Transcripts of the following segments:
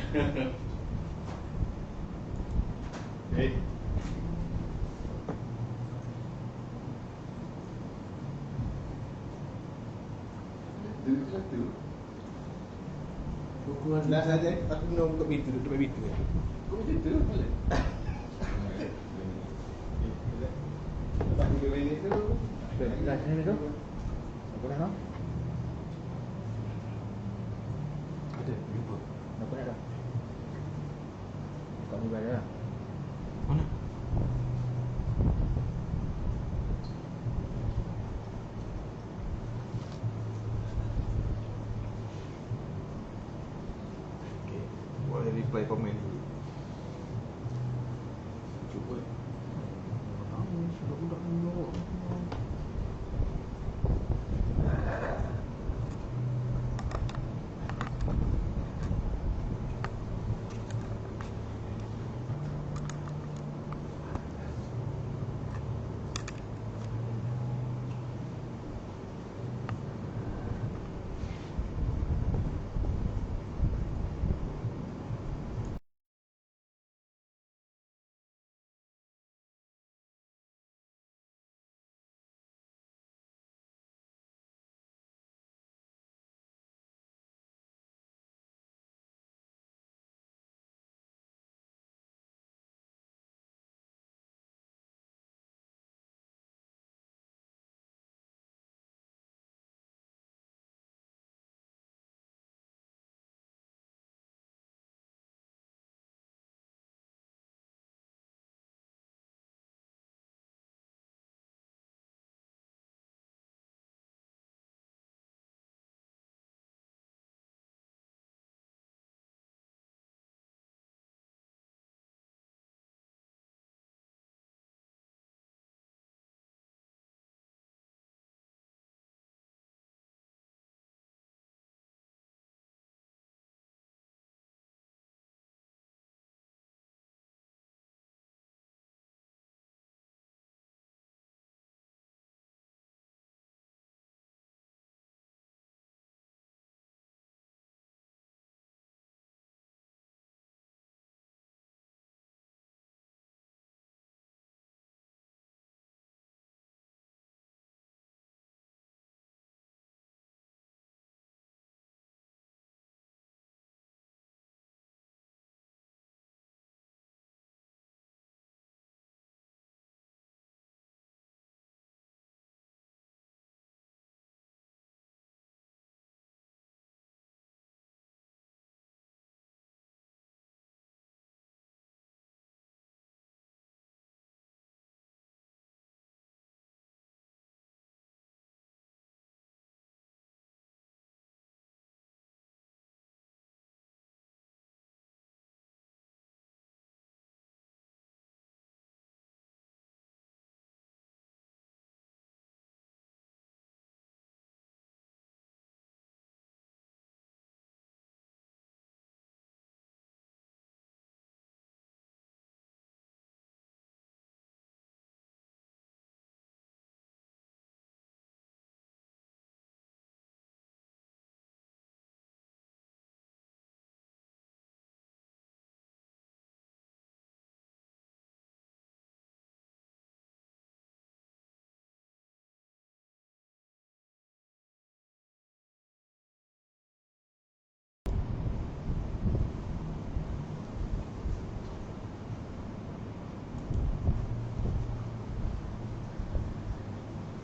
Eh. Satu. Hukuman Dah saja aku nak buka pintu, tutup pintu. Kau macam tu boleh. Tak boleh main itu. dah sini tu. Apa dah? Ada jumpa. Apa nak dah? Buka mobile dah. Mana? Okay, boleh reply komen dulu. Cuba. Budak-budak ni jawab.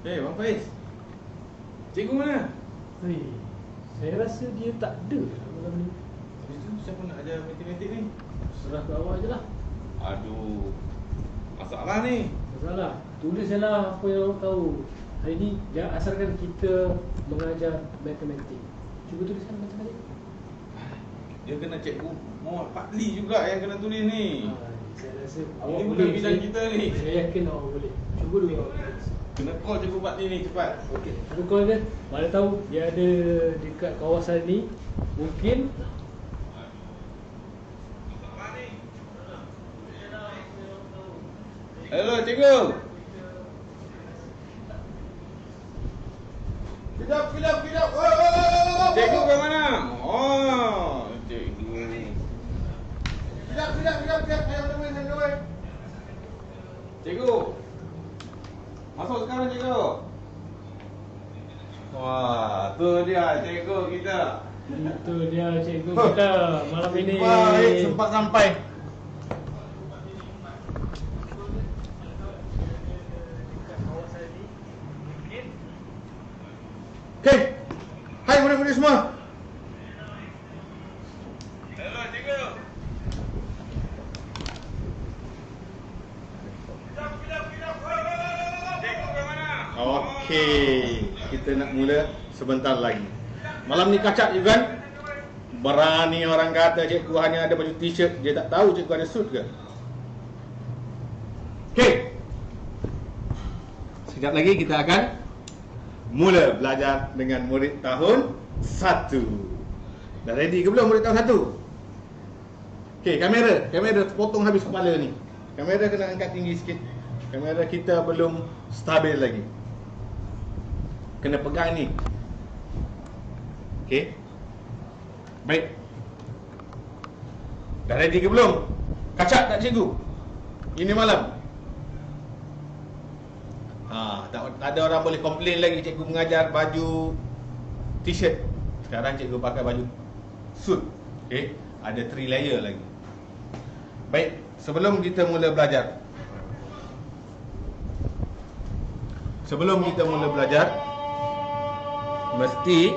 Eh, Bang Faiz. Cikgu mana? Hei, saya rasa dia tak ada malam ni. Habis tu siapa nak ajar matematik ni? Serah ke awak je lah. Aduh. Masalah ni. Masalah, tulis je lah apa yang awak tahu. Hari ni, jangan asalkan kita mengajar matematik. Cuba tuliskan matematik. Dia kena cikgu Muhammad Fadli juga yang kena tulis ni. Saya rasa Ini awak bukan boleh. bidang kita ni. Saya yakin awak boleh. Cuba dulu awak tulis. Kena call cikgu Fadli ni cepat. Okey, aku call dia. Mana tahu dia ada dekat kawasan ni. Mungkin Hello cikgu. Kejap. Oh. Cikgu ke mana? Oh, cikgu. siap. Saya tunggu. Cikgu. Masuk sekarang, cikgu. Wah, tu dia cikgu kita. Itu dia cikgu kita malam ini. Baik, sempat sampai. Okey. Hai murid-murid semua. Hello, cikgu. Cikgu ke mana? Okey, kita nak mula sebentar lagi. Malam ni kacak je kan? Berani orang kata cikgu hanya ada baju t-shirt, dia tak tahu cikgu ada suit ke? Okey. Sekejap lagi kita akan mula belajar dengan murid tahun 1. Dah ready ke belum murid tahun 1? Okey, kamera potong habis kepala ni. Kamera kena angkat tinggi sikit. Kamera kita belum stabil lagi. Kena pegang ni. Okey. Baik. Dah ready ke belum? Kacak tak cikgu? Ini malam. Tak ada orang boleh komplain lagi cikgu mengajar baju t-shirt. Sekarang cikgu pakai baju suit. Okey, ada 3 layer lagi. Baik, sebelum kita mula belajar. Mesti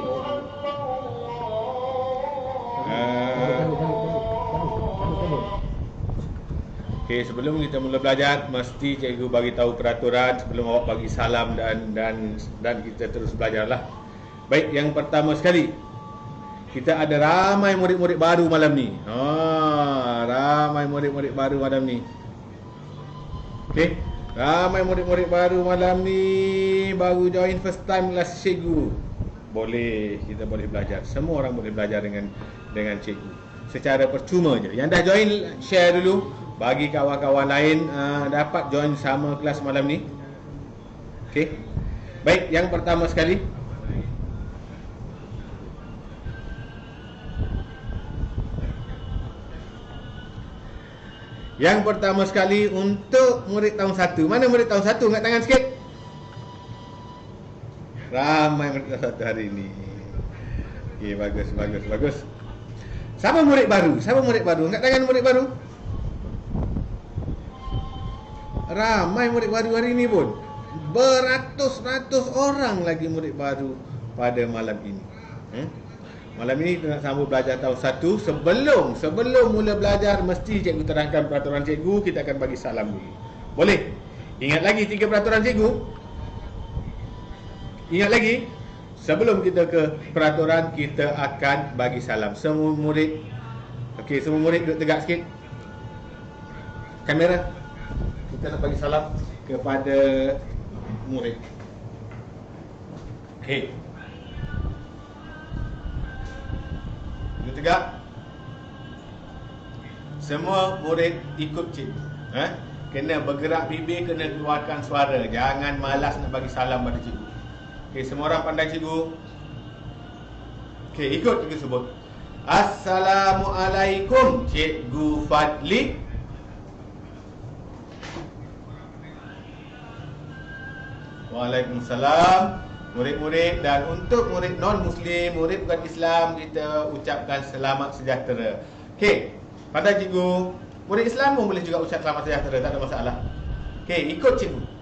Okey, sebelum kita mula belajar, mesti cikgu bagi tahu peraturan sebelum awak bagi salam dan kita terus belajarlah. Baik, yang pertama sekali, kita ada ramai murid-murid baru malam ni. Ramai murid-murid baru malam ni. Okey, ramai murid-murid baru malam ni baru join first time kelas cikgu. Kita boleh belajar. Semua orang boleh belajar dengan cikgu secara percuma je. Yang dah join, share dulu, bagi kawan-kawan lain dapat join sama kelas malam ni. Okey. Baik, yang pertama sekali, untuk murid tahun 1. Mana murid tahun 1? Angkat tangan sikit. Ramai murid tahun 1 hari ini. Okey, bagus. Siapa murid baru? Angkat tangan murid baru. Ramai murid baru hari ini pun. Beratus-ratus orang lagi murid baru pada malam ini. Malam ini kita nak sambung belajar tahun 1. Sebelum mula belajar, mesti cikgu terangkan peraturan cikgu. Kita akan bagi salam dulu. Boleh? Ingat lagi 3 peraturan cikgu? Ingat lagi? Sebelum kita ke peraturan, kita akan bagi salam. Semua murid, okey, semua murid duduk tegak sikit. Kamera, kita nak bagi salam kepada murid. Okey, duduk tegak. Semua murid ikut cikgu. Kena bergerak bibir, kena keluarkan suara. Jangan malas nak bagi salam pada cikgu. Okey, semua orang pandai cikgu. Okey, ikut cikgu sebut. Assalamualaikum, Cikgu Fadli. Waalaikumsalam. Murid-murid, dan untuk murid non-Muslim, murid bukan Islam, kita ucapkan selamat sejahtera. Okey, pandai cikgu. Murid Islam pun boleh juga ucap selamat sejahtera, tak ada masalah. Okey, ikut cikgu.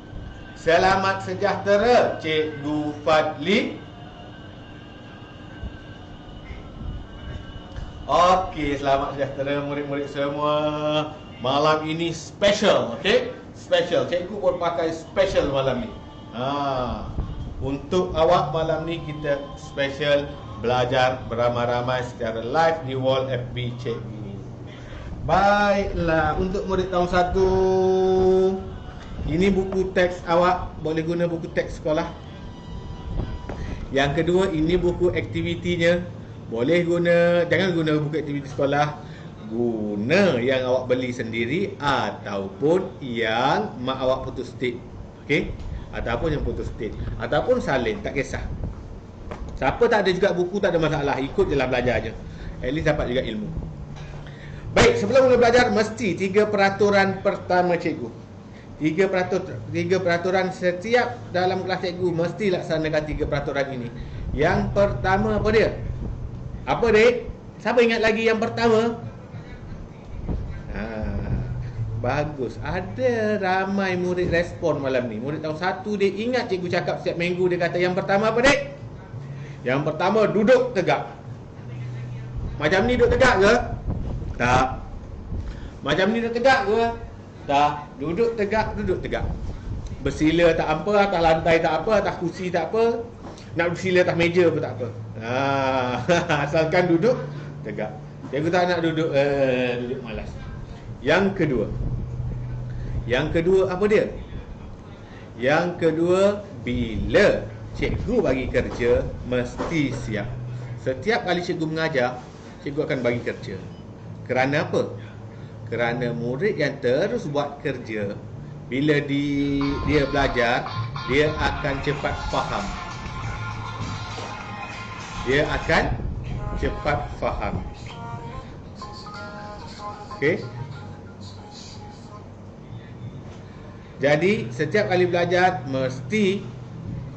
Selamat sejahtera, Cikgu Fadli. Okey, selamat sejahtera murid-murid semua. Malam ini special, okey? Special. Cikgu pun pakai special malam ni. Untuk awak malam ni kita special belajar beramai-ramai secara live di wall FB Cikgu. Baiklah, untuk murid tahun 1, ini buku teks awak, boleh guna buku teks sekolah. Yang kedua, ini buku aktivitinya. Boleh guna, jangan guna buku aktiviti sekolah. Guna yang awak beli sendiri ataupun yang mak awak putus state. Okey? Ataupun yang putus state, ataupun salin, tak kisah. Siapa tak ada juga buku, tak ada masalah. Ikut je lah, belajar je. At least dapat juga ilmu. Baik, sebelum mula belajar, mesti 3 peraturan pertama cikgu. 3 peraturan setiap dalam kelas cikgu mesti laksanakan 3 peraturan ini. Yang pertama apa dia? Apa, Dek? Siapa ingat lagi yang pertama? Bagus. Ada ramai murid respon malam ni. Murid tahun 1 dia ingat cikgu cakap setiap minggu, dia kata yang pertama apa, Dek? Yang pertama, duduk tegak. Macam ni duduk tegak ke? Tak. Macam ni duduk tegak ke? Tak. Duduk tegak. Bersila tak apa, atas lantai tak apa, atas kursi tak apa. Nak bersila atas meja pun tak apa. Asalkan duduk tegak. Cikgu tak nak duduk malas. Yang kedua apa dia? Yang kedua, bila cikgu bagi kerja, mesti siap. Setiap kali cikgu mengajar, cikgu akan bagi kerja. Kerana apa? Kerana murid yang terus buat kerja, bila dia belajar, dia akan cepat faham. Okey. Jadi setiap kali belajar mesti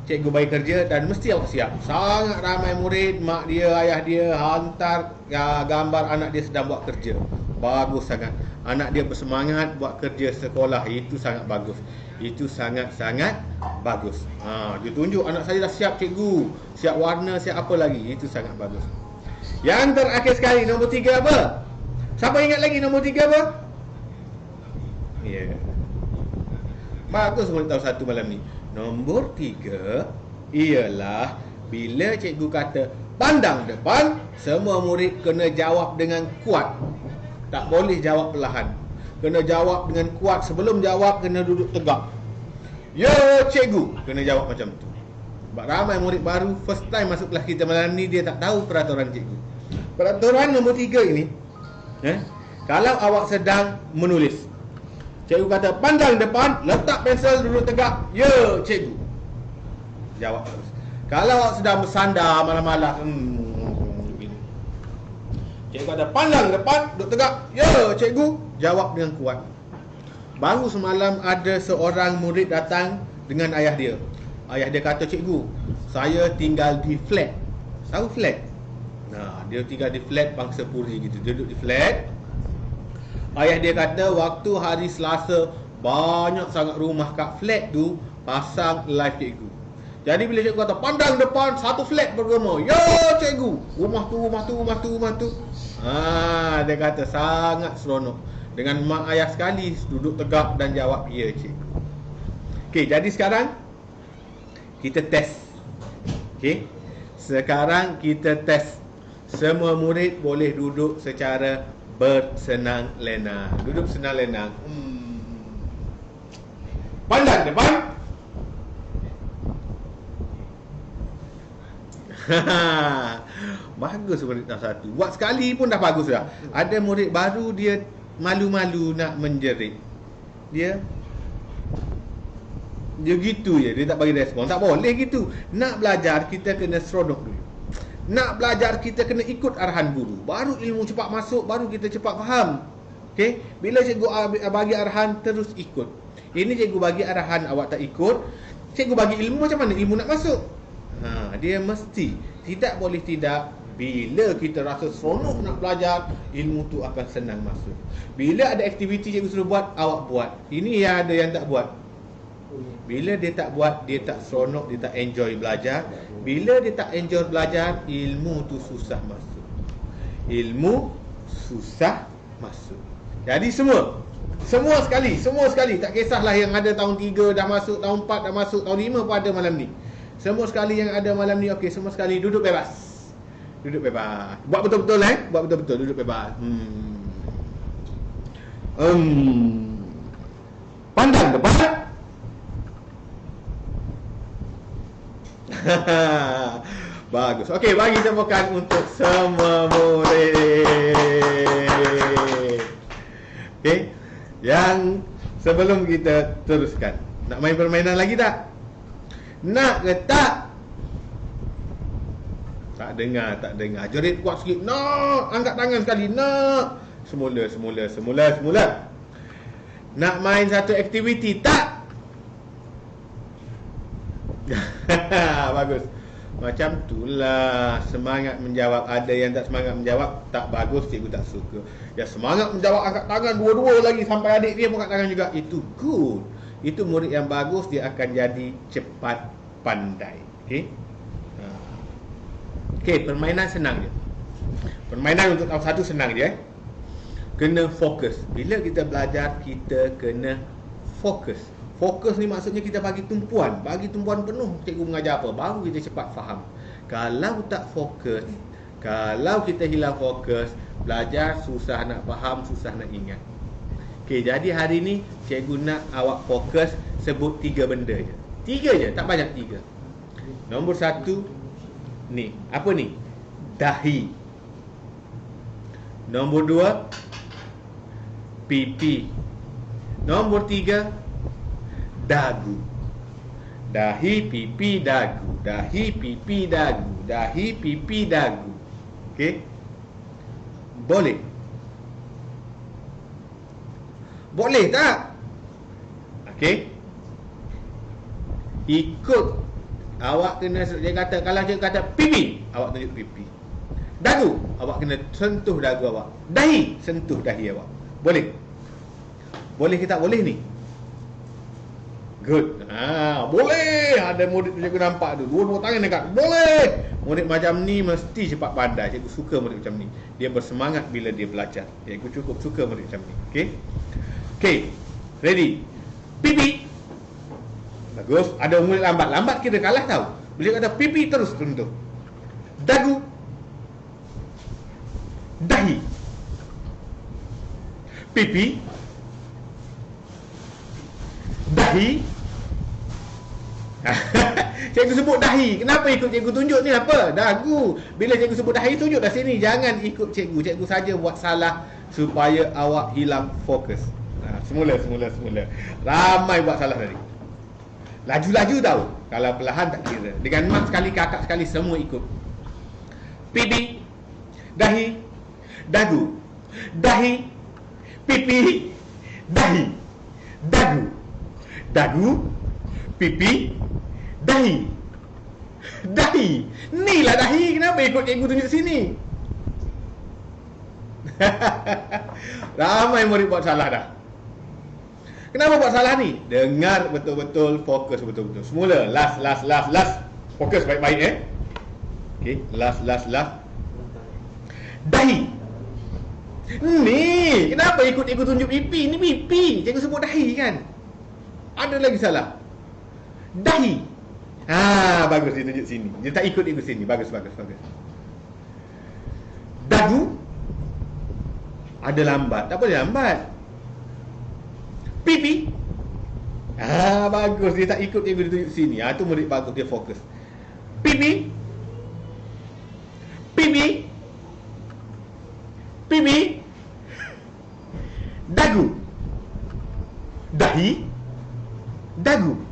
cikgu bagi kerja dan mesti awak siap. Sangat ramai murid, mak dia, ayah dia hantar gambar anak dia sedang buat kerja. Bagus sangat. Anak dia bersemangat buat kerja sekolah. Itu sangat bagus. Itu sangat-sangat bagus. Dia tunjuk anak saya dah siap cikgu. Siap warna, siap apa lagi. Itu sangat bagus. Yang terakhir sekali, nombor 3 apa? Siapa ingat lagi nombor 3 apa? Ya. Bagus murid tahun 1 malam ni. Nombor 3 ialah bila cikgu kata pandang depan, semua murid kena jawab dengan kuat. Tak boleh jawab perlahan. Kena jawab dengan kuat. Sebelum jawab kena duduk tegak. Ya cikgu, kena jawab macam tu. Sebab ramai murid baru first time masuk kelas kita malam ni, dia tak tahu peraturan cikgu. Peraturan nombor 3 ini, kalau awak sedang menulis, cikgu kata pandang depan, letak pensel, duduk tegak. Ya cikgu, jawab terus. Kalau awak sedang bersandar malam-malam, begini, cikgu kata pandang depan, duduk tegak. Ya cikgu, jawab dengan kuat. Baru semalam ada seorang murid datang dengan ayah dia. Ayah dia kata, cikgu, saya tinggal di flat. Tahu flat? Nah, dia tinggal di flat Bangsa Puri gitu. Dia duduk di flat. Ayah dia kata waktu hari Selasa banyak sangat rumah kat flat tu pasang live cikgu. Jadi bila cikgu kata pandang depan, satu flat bergema. Ya cikgu, rumah tu. Dia kata sangat seronok. Dengan mak ayah sekali duduk tegak dan jawab ya cikgu. Okey, jadi sekarang kita test. Okey. Sekarang kita test. Semua murid boleh duduk secara bersenang lenang. Duduk senang lenang. Pandang depan. Bagus murid tahun 1. Buat sekali pun dah bagus dah. Ada murid baru dia malu-malu nak menjerit. Dia gitu je, dia tak bagi respon. Tak boleh gitu. Nak belajar kita kena seronok dulu. Nak belajar kita kena ikut arahan guru. Baru ilmu cepat masuk, baru kita cepat faham. Okey, bila cikgu bagi arahan terus ikut. Ini cikgu bagi arahan awak tak ikut, cikgu bagi ilmu, macam mana ilmu nak masuk? Dia mesti, tidak boleh tidak. Bila kita rasa seronok nak belajar, ilmu tu akan senang masuk. Bila ada aktiviti cikgu suruh buat, awak buat. Ini yang ada yang tak buat. Bila dia tak buat, dia tak seronok, dia tak enjoy belajar. Bila dia tak enjoy belajar, ilmu tu susah masuk. Ilmu susah masuk. Jadi semua sekali, tak kisahlah yang ada tahun 3 dah masuk, tahun 4 dah masuk, tahun 5 pun ada malam ni. Semua sekali yang ada malam ni, okey, semua sekali duduk bebas. Duduk bebas. Buat betul-betul buat betul-betul, duduk bebas. Pandang depan. Bagus. Okey, bagi tepukan untuk semua murid. Okey. Yang sebelum kita teruskan, nak main permainan lagi tak? Nak ke tak? Tak dengar. Jerit kuat sikit. Nak. Angkat tangan sekali. Nak. Semula. Nak main satu aktiviti tak? Bagus. Macam itulah semangat menjawab. Ada yang tak semangat menjawab, tak bagus, cikgu tak suka. Ya semangat menjawab, angkat tangan dua-dua lagi, sampai adik dia pun angkat tangan juga. Itu good. Itu murid yang bagus, dia akan jadi cepat pandai. Okey. Okey, permainan senang je. Permainan untuk tahap 1 senang je. Kena fokus. Bila kita belajar, kita kena fokus. Fokus ni maksudnya kita bagi tumpuan penuh cikgu mengajar apa, baru kita cepat faham. Kalau tak fokus, kalau kita hilang fokus, belajar susah nak faham, susah nak ingat. Okey, jadi hari ni cikgu nak awak fokus sebut 3 benda je. 3 je, tak banyak 3. Nombor 1 ni, apa ni? Dahi. Nombor 2 pipi. Nombor 3 dagu. Dahi, pipi, dagu. Dahi, pipi, dagu. Dahi, pipi, dagu. Okey? Boleh? Boleh tak? Okey? Ikut. Awak kena, dia kata, kalau dia kata pipi, awak tunjuk pipi. Dagu, awak kena sentuh dagu awak. Dahi, sentuh dahi awak. Boleh? Boleh ke tak boleh ni? Good. Boleh. Ada murid tu cikgu nampak tu, dua-dua tangan dekat. Boleh. Murid macam ni mesti cepat pandai. Cikgu suka murid macam ni. Dia bersemangat bila dia belajar. Cikgu cukup suka murid macam ni. Okey. Okey. Ready. Pipi. Bagus. Ada murid lambat. Lambat kira kalah tahu. Bila kata pipi terus tentu. Dagu. Dahi. Pipi. Dahi. Cikgu sebut dahi. Kenapa ikut cikgu tunjuk ni apa? Dagu. Bila cikgu sebut dahi, tunjuk dah sini. Jangan ikut cikgu. Cikgu saja buat salah supaya awak hilang fokus. Semula. Ramai buat salah tadi. Laju-laju tahu. Kalau perlahan tak kira. Dengan mak sekali, kakak sekali, semua ikut. Pipi. Dahi. Dagu. Dahi. Pipi. Dahi. Dagu. Dagu. Pipi. Dahi. Dahi. Ni lah dahi. Kenapa ikut cikgu tunjuk sini? Ramai murid buat salah dah. Kenapa buat salah ni? Dengar betul-betul, fokus betul-betul. Semula. Last. Fokus baik-baik Okey. Last. Dahi. Ni. Kenapa ikut cikgu tunjuk pipi? Ni pipi. Cikgu sebut dahi kan? Ada lagi salah. Dahi. Bagus dia tunjuk sini. Dia tak ikut sini. Bagus. Dagu. Ada lambat. Tak boleh lambat. Pipi. Bagus. Dia tak ikut dia tunjuk sini. Tu murid bagus, dia fokus. Pipi. Pipi. Pipi. Dagu. Dahi. Dagu.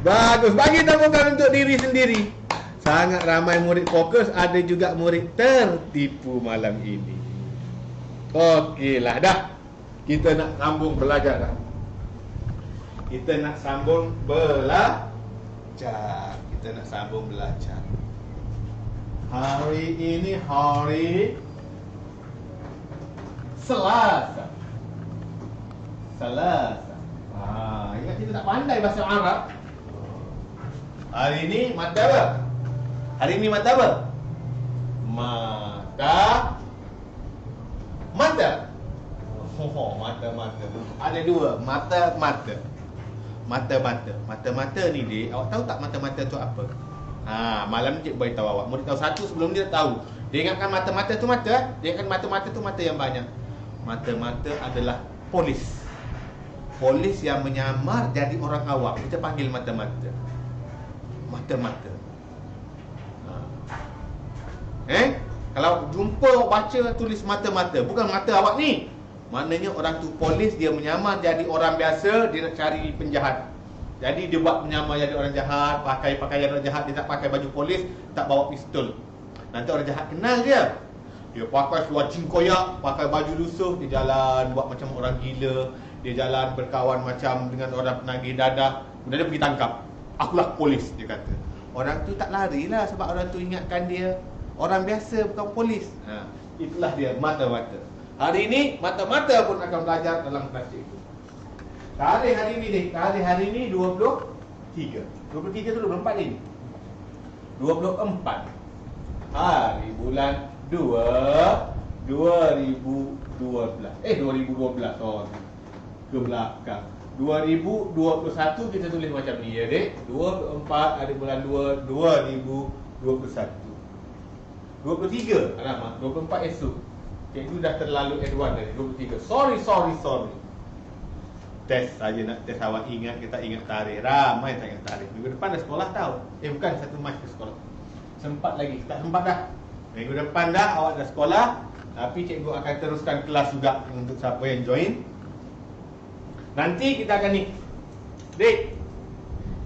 Bagus. Bagi tepukan untuk diri sendiri. Sangat ramai murid fokus. Ada juga murid tertipu malam ini. Okeylah dah. Kita nak sambung belajar dah. Hari ini hari Selasa. Ingat kita tak pandai bahasa Arab. Hari ini mata apa? Mata. Mata. Ada dua. Mata ni dia. Awak tahu tak mata tu apa? Malam ni cikgu beritahu awak. Murid tahu satu, sebelum dia tahu. Dia ingatkan mata tu mata. Dia ingatkan mata tu mata yang banyak. Mata adalah polis. Polis yang menyamar jadi orang awam. Kita panggil mata-mata. Kalau jumpa baca tulis mata-mata, bukan mata awak ni. Maknanya orang tu polis, dia menyamar jadi orang biasa, dia nak cari penjahat. Jadi dia buat menyamar jadi orang jahat, pakai pakaian orang jahat, dia tak pakai baju polis, tak bawa pistol. Nanti orang jahat kenal dia. Dia pakai seluar cingkoyak, pakai baju lusuh, dia jalan buat macam orang gila. Dia jalan berkawan macam dengan orang penagih dadah. Kemudian dia pergi tangkap. Akulah polis, dia kata. Orang tu tak larilah sebab orang tu ingatkan dia orang biasa, bukan polis. Itulah dia, mata-mata. Hari ini, mata-mata pun akan belajar dalam kelas itu. Tarikh hari ini ni, tarikh hari ini 23. 23 tu 24 ni. 24 hari bulan 2 2012. 2012. Oh, ke belakang. 2021 kita tulis macam ni ya, Dek. 24 hari bulan 2 2021. 23. Alamak, 24 esok. Cikgu dah terlalu advance dari 23. Sorry. Test saja nak test awak ingat, kita ingat tarikh. Ramai tak ingat tarikh. Minggu depan dah sekolah tahu. Bukan 1 Mac ke sekolah. Sempat lagi, tak sempat dah. Minggu depan dah awak dah sekolah. Tapi cikgu akan teruskan kelas juga untuk siapa yang join. Nanti kita akan ni, Dek,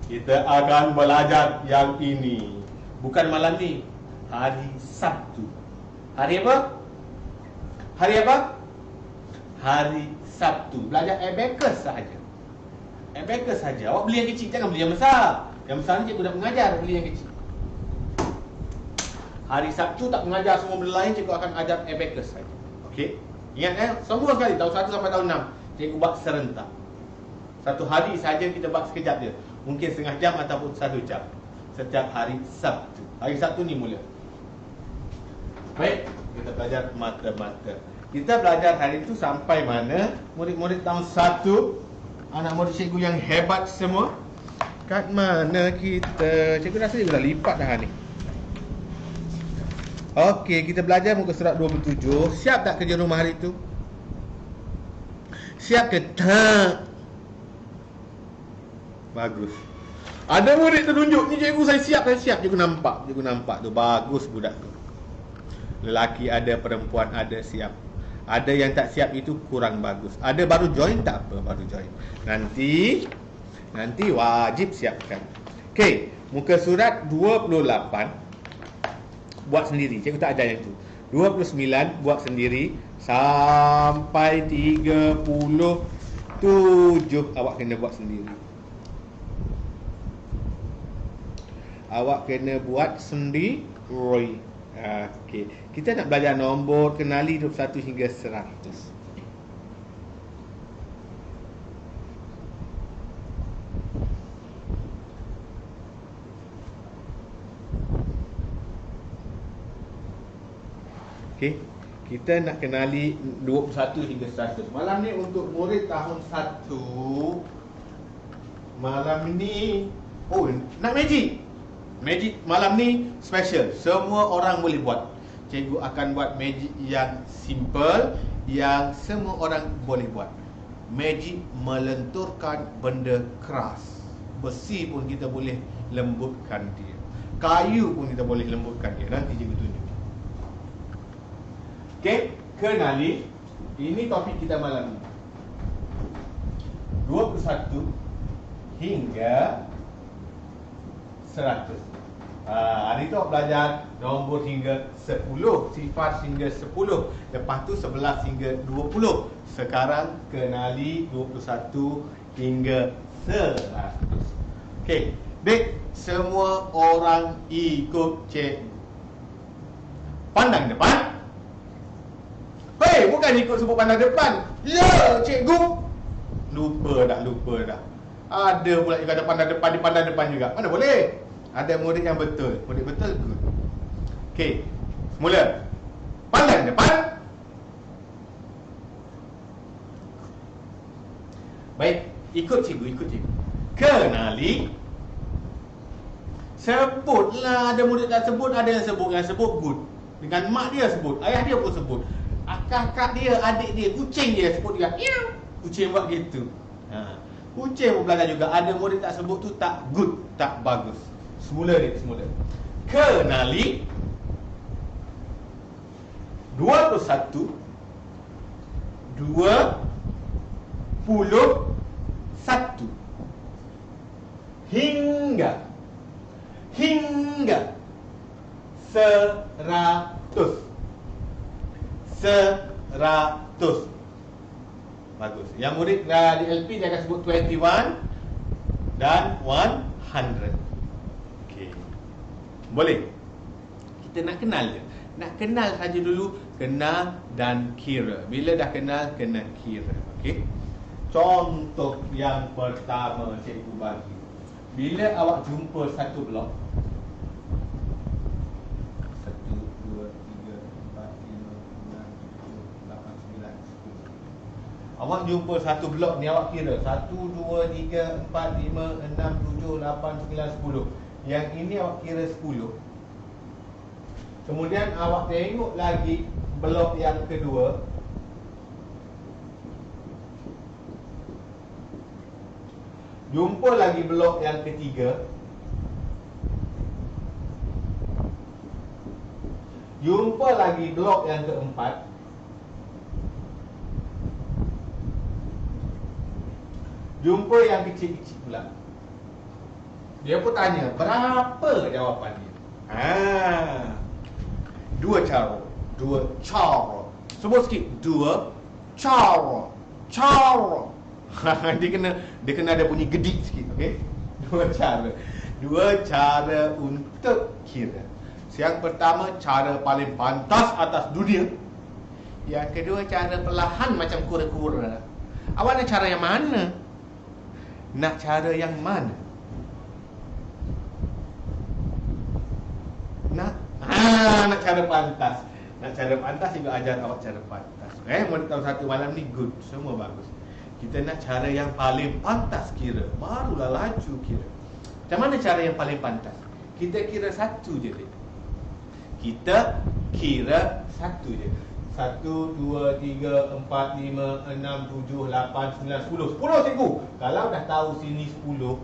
kita akan belajar yang ini. Bukan malam ni, hari Sabtu. Hari apa? Hari apa? Hari Sabtu. Belajar abacus sahaja. Abacus sahaja. Awak beli yang kecil, jangan beli yang besar. Yang besar ni cikgu dah mengajar, beli yang kecil. Hari Sabtu tak mengajar semua benda lain, cikgu akan ajar abacus saja. Okey? Ingat semua sekali tahun 1 sampai tahun 6 cikgu buat serentak. Satu hari saja kita buat sekejap je. Mungkin setengah jam ataupun 1 jam. Setiap hari Sabtu. Hari Sabtu ni mula. Baik, kita belajar mata-mata. Kita belajar hari itu sampai mana? Murid-murid tahun 1, anak murid cikgu yang hebat semua. Kat mana kita? Cikgu rasa dia dah lipat dah ni. Okey, kita belajar muka surat 27. Siap tak kerja rumah hari itu? Siap ke tak? Bagus. Ada murid tertunjuk, ni cikgu saya siap. Cikgu nampak tu. Bagus budak tu. Lelaki ada, perempuan ada, siap. Ada yang tak siap itu kurang bagus. Ada baru join, tak apa, baru join. Nanti wajib siapkan. Okey, muka surat 28 buat sendiri. Cikgu tak ajar yang tu. 29 buat sendiri sampai 37 awak kena buat sendiri. Awak kena buat sendiri. Okey. Kita nak belajar nombor kenali 21 hingga 100. Okey. Kita nak kenali 21 hingga 100. Malam ni untuk murid tahun 1. Malam ni nak magic. Magic malam ni special. Semua orang boleh buat. Cikgu akan buat magic yang simple, yang semua orang boleh buat. Magic melenturkan benda keras. Besi pun kita boleh lembutkan dia. Kayu pun kita boleh lembutkan dia. Nanti cikgu tunjuk. Okey, kenali. Ini topik kita malam ni. 21 hingga 100. Hari tu belajar nombor hingga 10, sifat hingga 10. Lepas tu 11 hingga 20. Sekarang kenali 21 hingga 100. Okey, Dek, semua orang ikut cikgu. Pandang depan. Hei, bukan ikut sebut pandang depan. Ya, cikgu. Lupa dah. Ada pula juga ada pandang depan, dipandang depan juga. Mana boleh? Ada murid yang betul. Murid betul, good. Okey, mula. Pandang depan. Baik, ikut cikgu. Kenali. Sebutlah. Ada murid tak sebut, ada yang sebut good. Dengan mak dia sebut, ayah dia pun sebut. Kakak dia, adik dia, kucing dia sebut dia. Kucing buat gitu. Kucing pun belajar juga. Ada murid tak sebut tu tak good, tak bagus. Semula. Kenali 21 21 hingga 100. 100. Bagus. Yang murid di LP dia akan sebut 21 dan 100. Okey. Boleh. Kita nak kenal je. Nak kenal saja dulu, kenal dan kira. Bila dah kenal, kena kira. Okey. Contoh yang pertama cikgu bagi. Bila awak jumpa satu blok, 1 2 3 4 5 6 7 8 9 10. Awak jumpa satu blok ni, awak kira 1 2 3 4 5 6 7 8 9 10. Yang ini awak kira 10. Kemudian awak tengok lagi blok yang kedua. Jumpa lagi blok yang ketiga. Jumpa lagi blok yang keempat. Jumpa yang kecil-kecil pula. Dia pun tanya, berapa jawapan dia? Dua cara. Sebut sikit. Dua cara. Dia kena ada bunyi gedik sikit, okey? Dua cara untuk kira. Yang pertama, cara paling pantas atas dunia. Yang kedua, cara perlahan macam kura-kura. Awak nak cara yang mana? Nak cara yang mana? Nak cara pantas. Nak cara pantas, juga ajar awak cara pantas. Murid tahun 1 malam ni good, semua bagus. Kita nak cara yang paling pantas kira, barulah laju kira. Macam mana cara yang paling pantas? Kita kira satu je. Kita kira satu je. 1 2 3 4 5 6 7 8 9 10. 10 cikgu. Kalau dah tahu sini 10,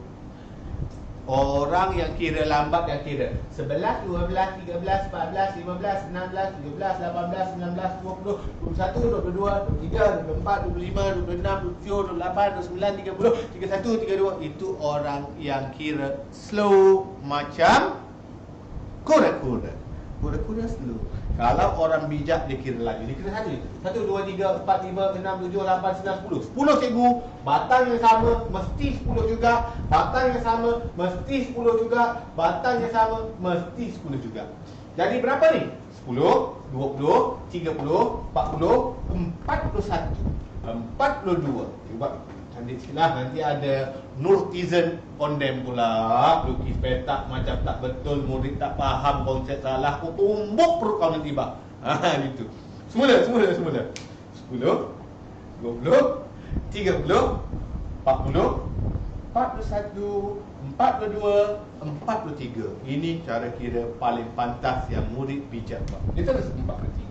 orang yang kira lambat yang kira 11, 12, 13, 14, 15, 16, 17, 18, 19, 20, 21, 22, 23, 24, 25, 26, 27, 28, 29, 30, 31, 32. Itu orang yang kira slow macam kura-kura. Kura-kura slow. Kalau orang bijak dia kira lagi. Dia kira satu. 1, 2, 3, 4, 5, 6, 7, 8, 9, 10. 10 cikgu. Batang yang sama mesti 10 juga. Batang yang sama mesti 10 juga. Batang yang sama mesti 10 juga. Jadi berapa ni? 10, 20, 30, 40, 41, 42. Cuba cantik sikit lah. Nanti ada nurtizen condemn pula. Lukis petak macam tak betul, murid tak faham, konsep salah, kau tumbuk perut kau nanti bang. Gitu. Semula 10, 20, 30, 40, 41, 42, 43. Ini cara kira paling pantas yang murid bijak buat. Dia terus 43.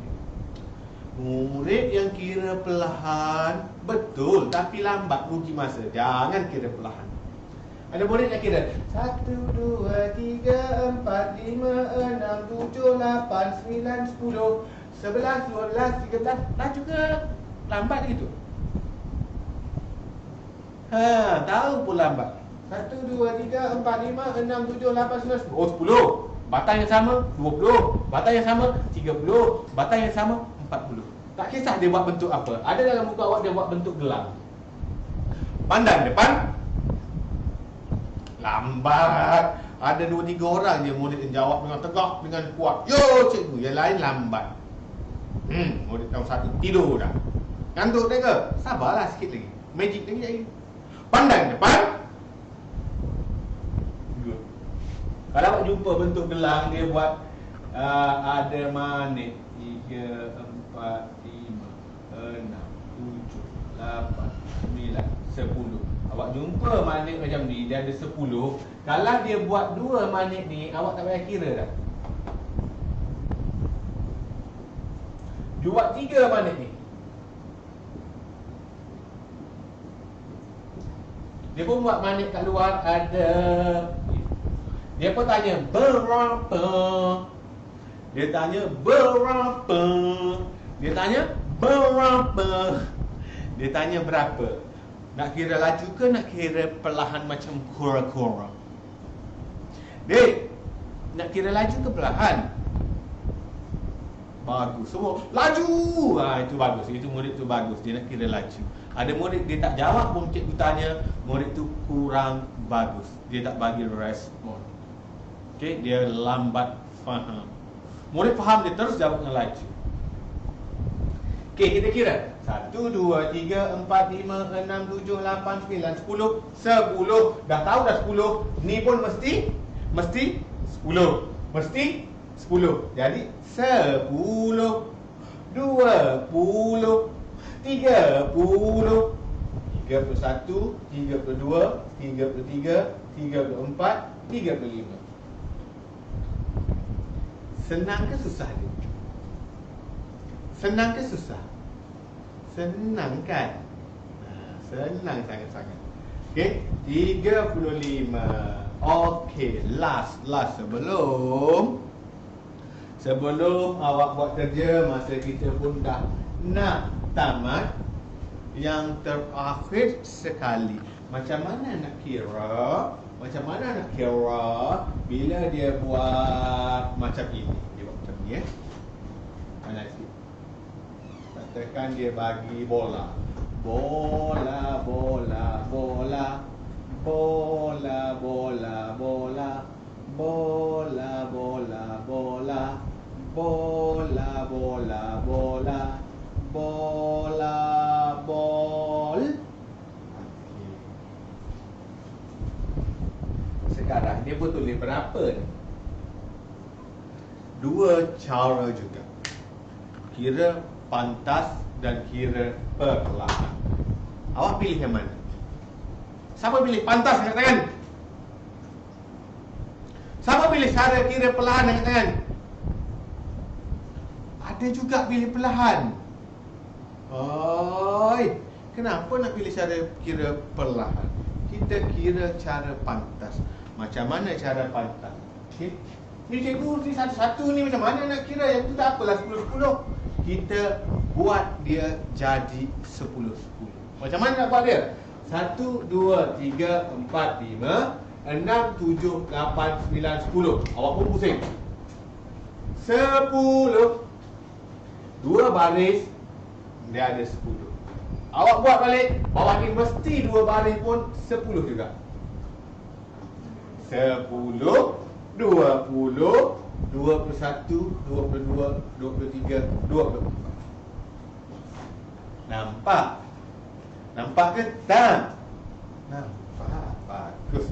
Murid yang kira perlahan betul tapi lambat, rugi masa. Jangan kira perlahan. Ada murid yang kira 1, 2, 3, 4, 5, 6, 7, 8, 9, 10, 11, 12, 13. Laju ke lambat gitu? Tahu pun lambat. 1, 2, 3, 4, 5, 6, 7, 8, 9, 10. Oh, 10. Batang yang sama 20. Batang yang sama 30. Batang yang sama 40. Tak kisah dia buat bentuk apa. Ada dalam buku awak dia buat bentuk gelang. Pandang depan, lambat. Ada 2-3 orang je murid yang jawab dengan tegak, dengan kuat. Yo cikgu, yang lain lambat. Murid tahun 1 tidur dah. Ngantuk dah ke? Sabarlah sikit lagi. Magic lagi jadi. Pandang depan. Good. Kalau awak jumpa bentuk gelang, dia buat ada manik 3, 4, 5, 6, 7, 8, 9, 10. Awak jumpa manik macam ni, dia ada 10. Kalau dia buat 2 manik ni, awak tak payah kira dah. Dia buat 3 manik ni, dia pun buat manik kat luar ada. Dia pun tanya berapa. Dia tanya berapa. Dia tanya berapa. Dia tanya berapa. Nak kira laju ke nak kira perlahan macam kura-kura? Dek, nak kira laju ke perlahan? Bagus. Semua laju. Itu bagus. Itu murid tu bagus. Dia nak kira laju. Ada murid dia tak jawab pun cikgu tanya, murid tu kurang bagus. Dia tak bagi respon. Okey, dia lambat faham. Murid faham dia terus jawab dengan laju. Okey, kita kira. 1, 2, 3, 4, 5, 6, 7, 8, 9, 10. 10. Dah tahu dah 10. Ni pun mesti 10. Mesti 10. Jadi 10, 20, 30, 31, 32, 33, 34, 35. Senang ke susah ni? Senang ke susah? Senang kan? Senang sangat-sangat. Okey, 35. Okey, last sebelum awak buat kerja, masa kita pun dah nak tamat. Yang terakhir sekali, macam mana nak kira? Bila dia buat macam ini? Dia buat macam ni Pandai sikit. Katakan dia bagi bola. Bola, bola, bola. Bola, bola, bola. Bola, bola, bola. Bola, bola, bola. Bola, bol. Sekarang dia pun tulis berapa ni? Dua cara juga. Kira pantas dan kira perlahan. Awak pilih yang mana? Siapa pilih pantas angkat tangan? Siapa pilih cara kira perlahan angkat tangan? Ada juga pilih perlahan. Oi, kenapa nak pilih cara kira perlahan? Kita kira cara pantas. Macam mana cara pantas? Okay. Ni cikgu ni satu-satu ni macam mana nak kira? Yang tu tak apalah 10-10. Kita buat dia jadi 10-10. Macam mana nak buat dia? 1, 2, 3, 4, 5, 6, 7, 8, 9, 10. Awak pun pusing. 10. 2 baris, dia ada 10. Awak buat balik, bawah ni mesti 2 baris pun 10 juga. 10, 20, 21, 22, 23, 24. Nampak? Nampak ke? Tak? Nampak. Bagus.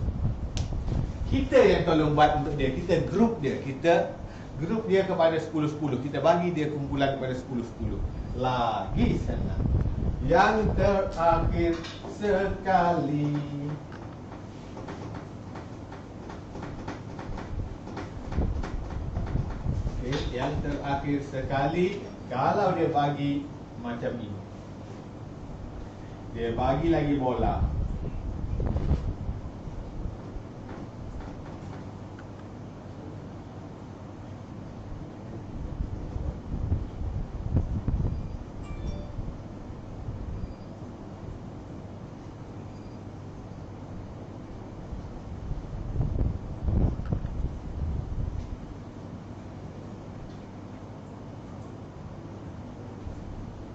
Kita yang tolong buat untuk dia. Kita group dia. Kita group dia kepada 10-10. Kita bagi dia kumpulan kepada 10-10. Lagi senang. Yang terakhir sekali. Okay, yang terakhir sekali, kalau dia bagi macam ini, dia bagi lagi bola.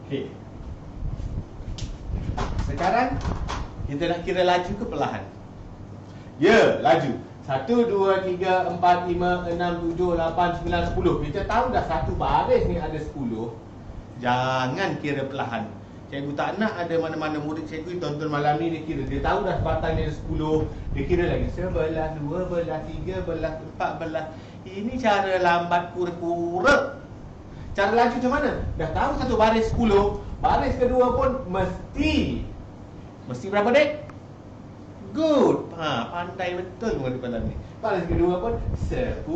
Okey. Sekarang kita nak kira laju ke perlahan? Ya, laju. 1, 2, 3, 4, 5, 6, 7, 8, 9, 10. Kita tahu dah satu baris ni ada 10. Jangan kira perlahan. Cikgu tak nak ada mana-mana murid cikgu tonton malam ni dia kira. Dia tahu dah sebatang dia ada 10. Dia kira lagi 11, 12, 13, 14. Ini cara lambat kura-kura. Cara laju macam mana? Dah tahu satu baris 10. Baris kedua pun mesti berapa dek? Good. Pandai betul murid malam ni. Baris kedua pun 10.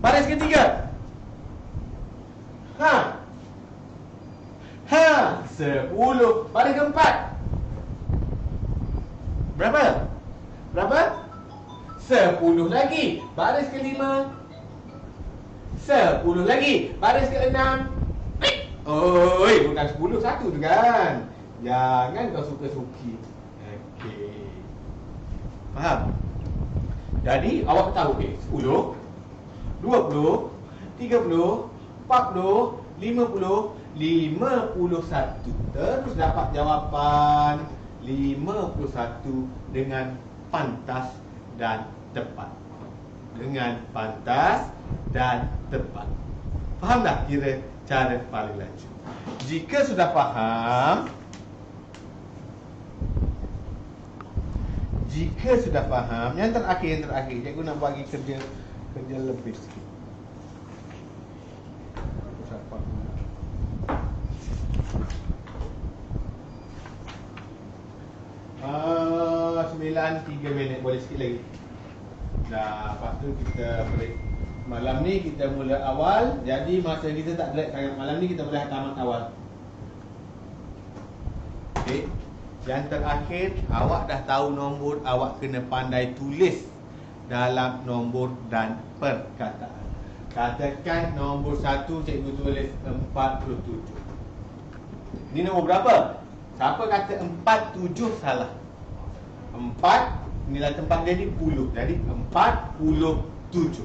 Baris ketiga 10. Baris keempat berapa? 10 lagi. Baris kelima 10 lagi. Baris ke-6. Oi, bukan 10 satu tu kan. Jangan kau suka-suki. Okey. Faham? Jadi awak tahu 10, 20, 30, 35, 40, 50, 51. Terus dapat jawapan 51 dengan pantas dan tepat. Dengan pantas dan tepat. Faham tak kira cara paling laju? Jika sudah faham, yang terakhir, cikgu nak bagi kerja lebih sikit. Ah, 9:03 boleh sikit lagi. Dah, lepas tu kita break. Malam ni kita mula awal, jadi masa kita tak drag sangat. Malam ni kita boleh tamat awal. Okey. Yang terakhir, awak dah tahu nombor, awak kena pandai tulis dalam nombor dan perkataan. Katakan nombor 1 cikgu tulis 47. Ni nombor berapa? Siapa kata 47 salah? 4 nilai tempat dia ni 10. Jadi 47.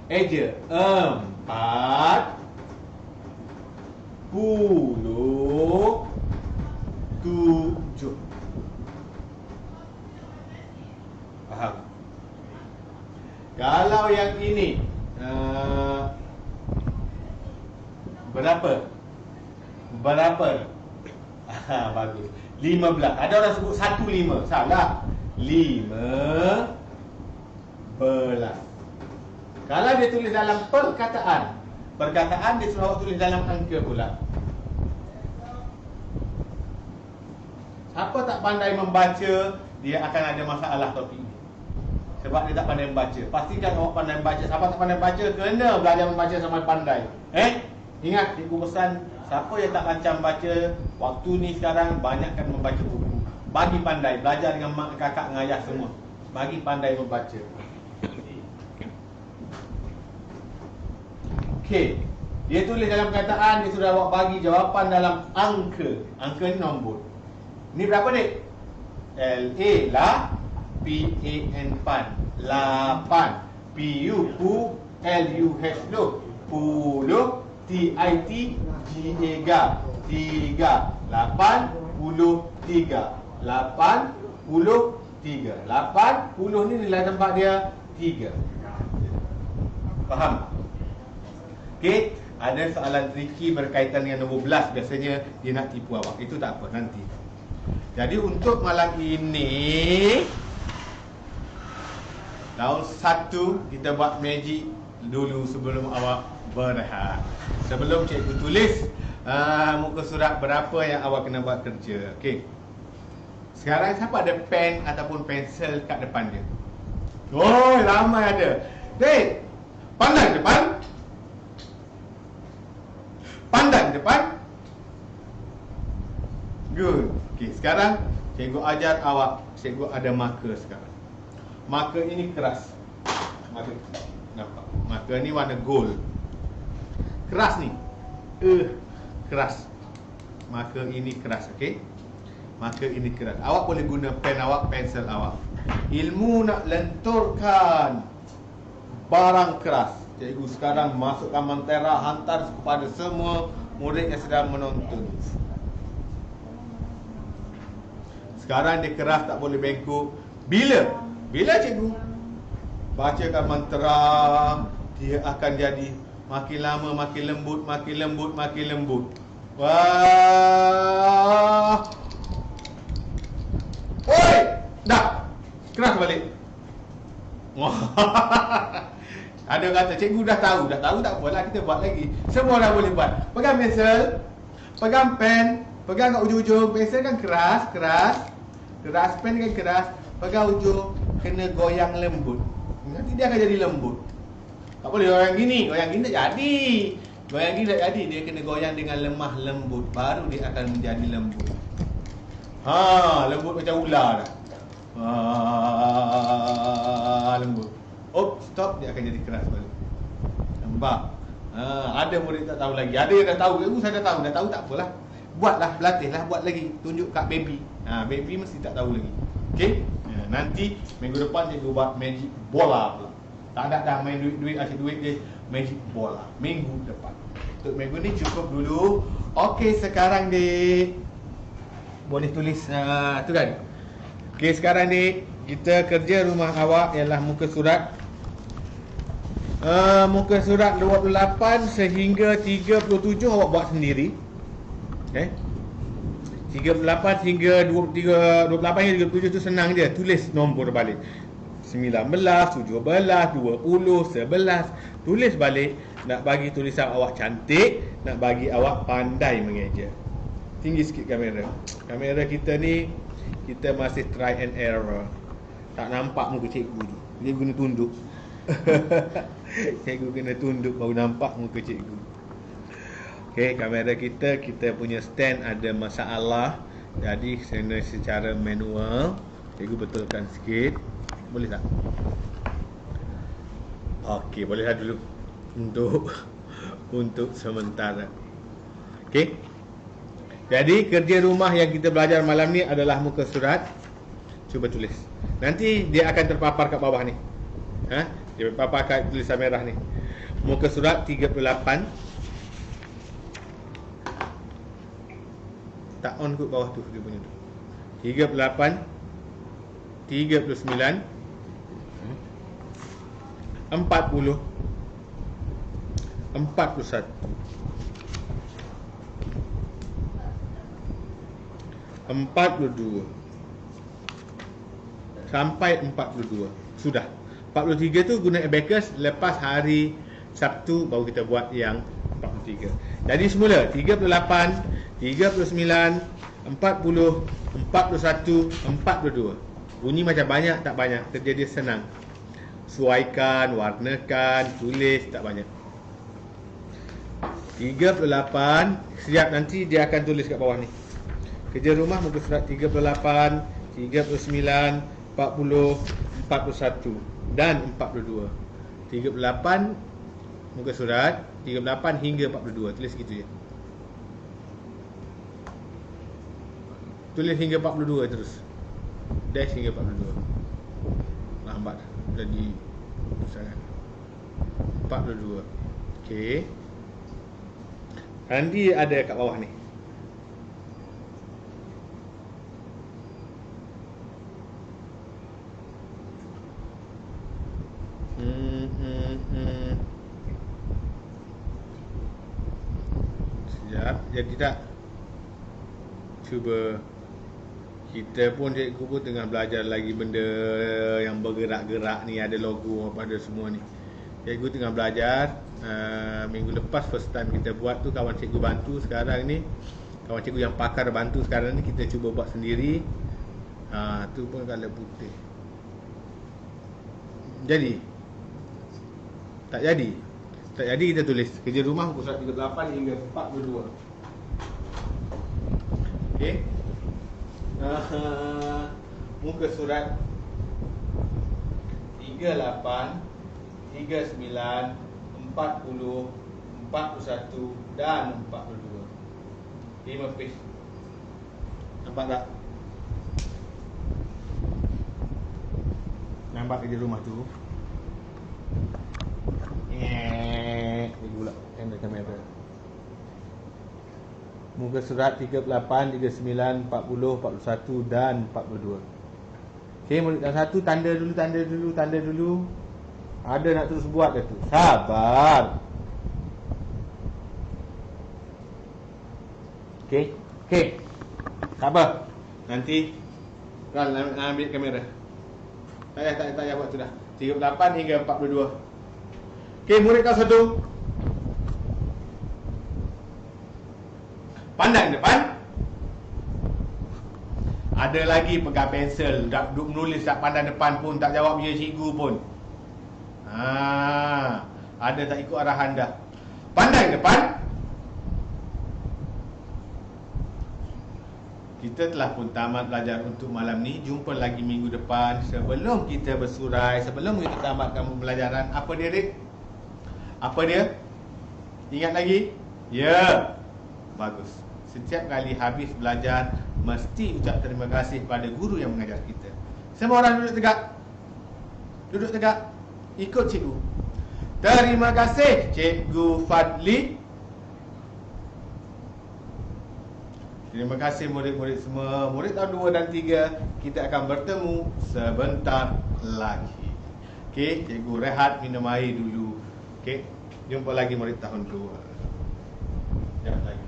Eja 47. Faham? Kalau yang ini berapa? Bagus. 15. Ada orang sebut 15. Salah. 15. Kalau dia tulis dalam perkataan dia suruh awak tulis dalam angka pula. Siapa tak pandai membaca, dia akan ada masalah topik ini. Sebab dia tak pandai membaca. Pastikan awak pandai membaca. Siapa tak pandai membaca, kena belajar membaca sampai pandai. Ingat, cikgu pesan, siapa yang tak lancar baca, waktu ni sekarang banyakkan membaca buku. Bagi pandai, belajar dengan mak, kakak, dengan ayah semua. Bagi pandai membaca. Okey. Dia tulis dalam perkataan, dia sudah awak bagi jawapan dalam angka. Angka ni nombor. Ni berapa, Dek? L-A, lah. P-A-N, pan. 8. P-U, pu. L-U-H, lu. Puluh. T-I-T, G-A-G-A. 3. 83. 83. 80 ni nilai tempat dia 3. Faham? Okey, ada soalan tricky berkaitan dengan nombor belas. Biasanya dia nak tipu awak. Itu tak apa, nanti. Jadi untuk malam ini, round 1 kita buat magic dulu sebelum awak berehat. Sebelum cikgu tulis muka surat berapa yang awak kena buat kerja. Okey. Sekarang siapa ada pen ataupun pensel kat depan dia? Oh, ramai ada. Dek, pandang depan. Pandang depan. Good. Okey, sekarang cikgu ajar awak. Cikgu ada marker sekarang. Marker ini keras. Marker. Nampak? Marker ni warna gold. Keras ni. Keras. Marker ini keras, okey? Marker ini keras. Awak boleh guna pen awak, pensel awak. Ilmu nak lenturkan barang keras. Cikgu sekarang masukkan Mantera, hantar kepada semua murid yang sedang menonton. Sekarang dia keras, tak boleh bengkok. Bila cikgu bacakan Mantera, dia akan jadi makin lama makin lembut, makin lembut, makin lembut. Wah. Oi, dah. Keras balik. Ada kata cikgu dah tahu tak apalah, kita buat lagi. Semua orang boleh buat. Pegang pensel, pegang pen, pegang kat ujung-ujung. Pensel kan keras, pen kan keras. Pegang ujung, kena goyang lembut. Nanti dia akan jadi lembut. Tak boleh goyang gini tak jadi. Goyang gini tak jadi, dia kena goyang dengan lemah lembut, baru dia akan menjadi lembut. Lembut macam ular dah. Lembut. Stop, dia akan jadi keras balik. Nampak? Ada murid tak tahu lagi. Ada yang dah tahu. Saya dah tahu tak apalah. Buatlah, berlatihlah, buat lagi. Tunjuk kat baby. Baby mesti tak tahu lagi. Okey? Nanti minggu depan cikgu buat magic bola pula. Tak ada dah main duit-duit, asyik duit je. Magic bola minggu depan. Untuk minggu ni cukup dulu. Okey, sekarang dik boleh tulis tu kan. Okey, sekarang dik kita kerja rumah awak ialah muka surat muka surat 28 sehingga 37 awak buat sendiri. Okay, 38 hingga 28 hingga 37 tu senang je. Tulis nombor balik 19, 17, 20, 11. Tulis balik. Nak bagi tulisan awak cantik, nak bagi awak pandai mengeja. Tinggi sikit kamera. Kamera kita ni, kita masih try and error. Tak nampak muka cikgu tu. Dia guna tunduk. Cikgu kena tunduk baru nampak muka cikgu. Okey, kamera kita punya stand ada masalah. Jadi secara manual. Cikgu betulkan sikit. Boleh tak? Okey, bolehlah dulu. Untuk sementara. Okey. Jadi kerja rumah yang kita belajar malam ni adalah muka surat. Cuba tulis. Nanti dia akan terpapar kat bawah ni. Dia terpapar kat tulisan merah ni. Muka surat 38. Tak on kot bawah tu dia punya tu. 38 39 40 41 42 sampai 42. Sudah. 43 tu guna abacus. Lepas hari Sabtu baru kita buat yang 43. Jadi semula 38 39 40 41 42. Bunyi macam banyak tak banyak. Kerja dia senang. Suaikan, warnakan, tulis tak banyak. 38. Siap, nanti dia akan tulis kat bawah ni. Kerja rumah muka surat 38 39 40 41 dan 42. 38 muka surat 38 hingga 42. Tulis gitu je. Tulis hingga 42 terus. Dash hingga 42. Lambat jadi sangat. 42. Okey. Nanti ada kat bawah ni. Sekejap. Jadi tak. Cuba. Kita pun, cikgu pun tengah belajar lagi benda yang bergerak-gerak ni. Ada logo apa, ada semua ni. Cikgu tengah belajar. Minggu lepas first time kita buat tu, kawan cikgu bantu. Sekarang ni kawan cikgu yang pakar bantu. Sekarang ni kita cuba buat sendiri. Tu pun colour putih. Jadi tak jadi. Tak jadi kita tulis kerja rumah muka surat 38 hingga 42. Okey. Muka surat 38 39 40 41 dan 42. 5 page. Nampak tak? Nampak kerja rumah tu? Ini pula kamera. Muka surat 38, 39, 40, 41 dan 42. Okey, murid yang satu tanda dulu. Ada nak terus buat ke tu? Sabar. Okey. Sabar. Nanti kau ambil kamera. Tak payah buat tu dah. 38 hingga 42. Okey, murid kau satu. Pandang depan. Ada lagi pegang pensel, dah duduk menulis tak pandang depan pun, tak jawab ya cikgu pun. Ada tak ikut arahan dah. Pandang depan. Kita telah pun tamat belajar untuk malam ni. Jumpa lagi minggu depan. Sebelum kita bersurai, sebelum kita tamatkan pembelajaran, apa dia, Dik? Apa dia? Ingat lagi? Ya. Bagus. Setiap kali habis belajar, mesti ucap terima kasih pada guru yang mengajar kita. Semua orang duduk tegak. Duduk tegak. Ikut cikgu. Terima kasih Cikgu Fadli. Terima kasih murid-murid semua. Murid tahun 2 dan 3, kita akan bertemu sebentar lagi. Okey, cikgu rehat minum air dulu. Okey, jumpa lagi murid tahun 2. Jangan lagi.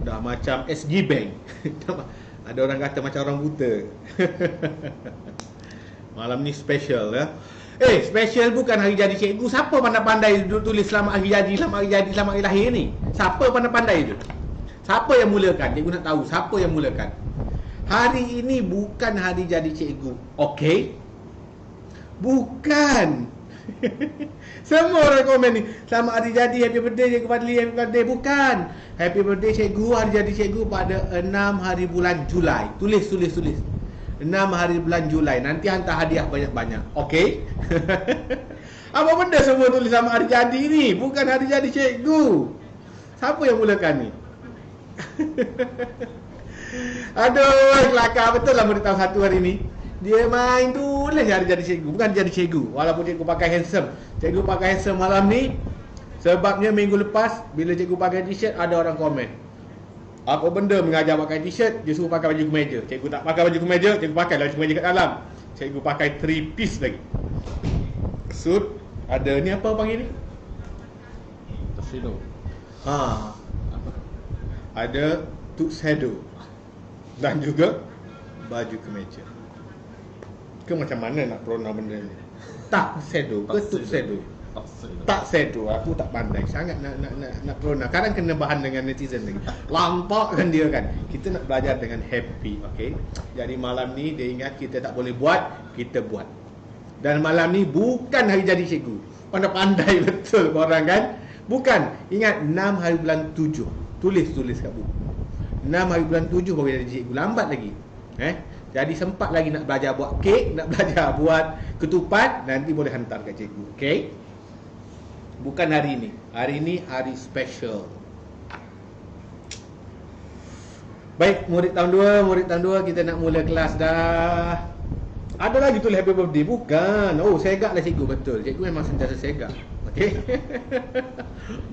Dah macam SG Bank. Ada orang kata macam orang buta. Malam ni special ya. Special bukan hari jadi cikgu. Siapa pandai-pandai tulis selamat hari jadi, selamat hari jadi, selamat hari lahir ni? Siapa pandai-pandai tu? Siapa yang mulakan? Cikgu nak tahu siapa yang mulakan. Hari ini bukan hari jadi cikgu. Okey? Bukan. Semua orang komen ni, selamat hari jadi, happy birthday Cikgu Fadli, happy birthday. Bukan. Happy birthday cikgu, hari jadi cikgu pada 6 hari bulan Julai. Tulis 6 hari bulan Julai. Nanti hantar hadiah banyak-banyak. Okey? Apa benda semua tulis selamat hari jadi ni? Bukan hari jadi cikgu. Siapa yang mulakan ni? Aduh, kelakar betul lah murid tahun 1 hari ni. Dia main tulis hari jadi cikgu. Bukan jadi cikgu. Walaupun cikgu pakai handsome. Cikgu pakai handsome malam ni Sebabnya minggu lepas bila cikgu pakai t-shirt, ada orang komen, apa benda mengajar pakai t-shirt, dia suruh pakai baju kemeja. Cikgu tak pakai baju kemeja, cikgu pakai baju kemeja kat dalam. Cikgu pakai 3 piece lagi. Suit, ada ni apa panggil ni? Tuxedo. Ha. Ada tuxedo dan juga baju kemeja. Ke macam mana nak pronoun benda ni? Tuxedo ke tuxedo? Tuxedo. Aku tak pandai sangat nak pronoun. Kadang kena bahan dengan netizen lagi. Lampak kan dia kan. Kita nak belajar dengan happy, okey? Jadi malam ni dia ingat kita tak boleh buat, kita buat. Dan malam ni bukan hari jadi cikgu. Pandai-pandai betul korang kan? Bukan. Ingat 6 hari bulan 7. Tulis kat buku. 6 hari bulan 7 baru jadi cikgu. Lambat lagi. Jadi sempat lagi nak belajar buat kek, nak belajar buat ketupat, nanti boleh hantar kat cikgu. Okey? Bukan hari ini. Hari ini hari special. Baik, murid tahun 2, kita nak mula kelas dah. Ada lagi tulis happy birthday? Bukan. Oh, segak lah cikgu, betul. Cikgu memang sentiasa segak. Okey.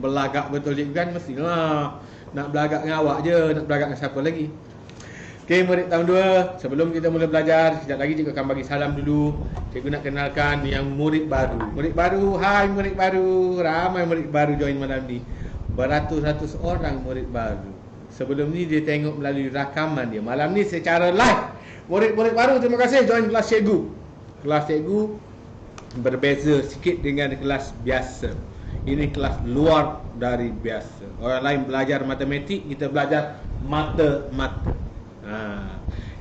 Belagak betul cikgu kan, mestilah. Nak belagak dengan awak je, nak belagak dengan siapa lagi? Okey, murid tahun 2, sebelum kita mula belajar, sekejap lagi cikgu akan bagi salam dulu. Cikgu nak kenalkan yang murid baru. Murid baru, hai murid baru. Ramai murid baru join malam ni. Beratus-ratus orang murid baru. Sebelum ni dia tengok melalui rakaman dia. Malam ni secara live. Murid-murid baru, terima kasih join kelas cikgu. Kelas cikgu berbeza sikit dengan kelas biasa. Ini kelas luar dari biasa. Orang lain belajar matematik, kita belajar mata-mata.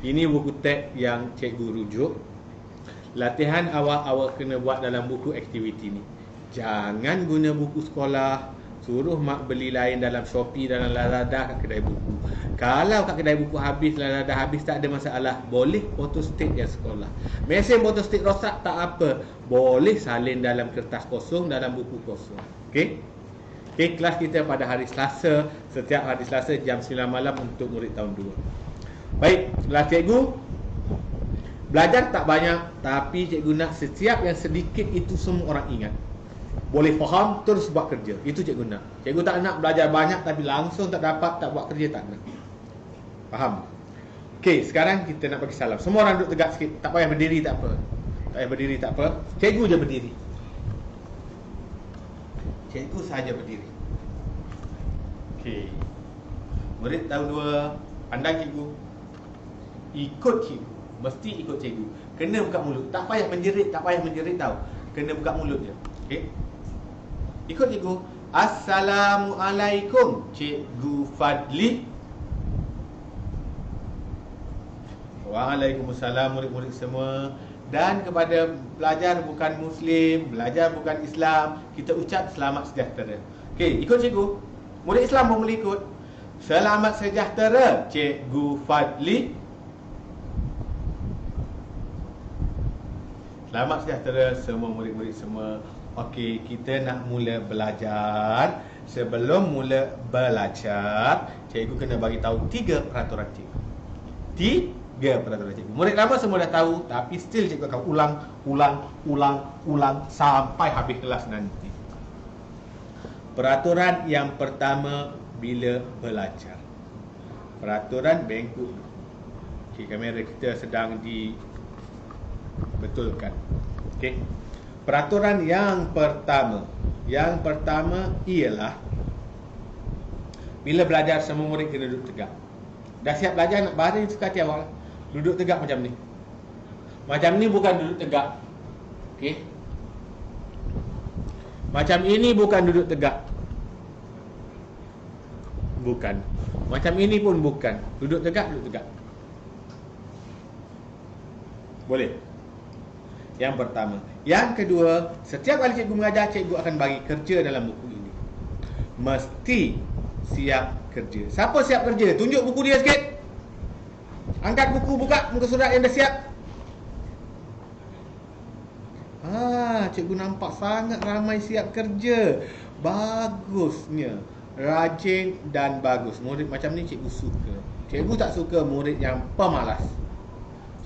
Ini buku teks yang cikgu rujuk. Latihan awak kena buat dalam buku aktiviti ni. Jangan guna buku sekolah. Suruh mak beli lain dalam Shopee, dalam Lazada, kat kedai buku. Kalau kat kedai buku habis, Lazada habis, tak ada masalah. Boleh photostat yang sekolah. Mesin photostat rosak tak apa. Boleh salin dalam kertas kosong, dalam buku kosong. Okey? Okey, kelas kita pada hari Selasa. Setiap hari Selasa jam 9 malam untuk murid tahun 2. Baik, kelas cikgu. Belajar tak banyak, tapi cikgu nak setiap yang sedikit itu semua orang ingat. Boleh faham, terus buat kerja. Itu cikgu nak. Cikgu tak nak belajar banyak tapi langsung tak dapat, tak buat kerja, tak nak. Faham? Okey, sekarang kita nak bagi salam. Semua orang duduk tegak sikit. Tak payah berdiri, tak apa. Tak payah berdiri, tak apa. Cikgu je berdiri. Cikgu sahaja berdiri. Okey. Murid tahun 2, pandang cikgu. Ikut cikgu. Mesti ikut cikgu. Kena buka mulut. Tak payah menjerit, tau. Kena buka mulut je. Okey. Ikut cikgu. Assalamualaikum, Cikgu Fadli. Waalaikumsalam murid-murid semua. Dan kepada pelajar bukan Muslim, belajar bukan Islam, kita ucap selamat sejahtera. Okey, ikut cikgu. Murid Islam pun boleh ikut. Selamat sejahtera, Cikgu Fadli. Selamat sejahtera semua murid-murid semua. Okey, kita nak mula belajar. Sebelum mula belajar, cikgu kena bagi tahu 3 peraturan cikgu. 3 peraturan cikgu. Murid lama semua dah tahu, tapi still cikgu akan ulang sampai habis kelas nanti. Peraturan yang pertama bila belajar. Peraturan bengkok. Okey, kamera kita sedang dibetulkan. Okey. Peraturan yang pertama ialah bila belajar semua murid kena duduk tegak. Dah siap belajar nak baring suka hati awak. Duduk tegak macam ni. Macam ni bukan duduk tegak. Okey. Macam ini bukan duduk tegak. Bukan. Macam ini pun bukan. Duduk tegak. Boleh? Yang pertama. Yang kedua, setiap kali cikgu mengajar, cikgu akan bagi kerja dalam buku ini. Mesti siap kerja. Siapa siap kerja? Tunjuk buku dia sikit. Angkat buku, buka muka surat yang dah siap. Cikgu nampak sangat ramai siap kerja. Bagusnya. Rajin dan bagus. Murid macam ni cikgu suka. Cikgu tak suka murid yang pemalas.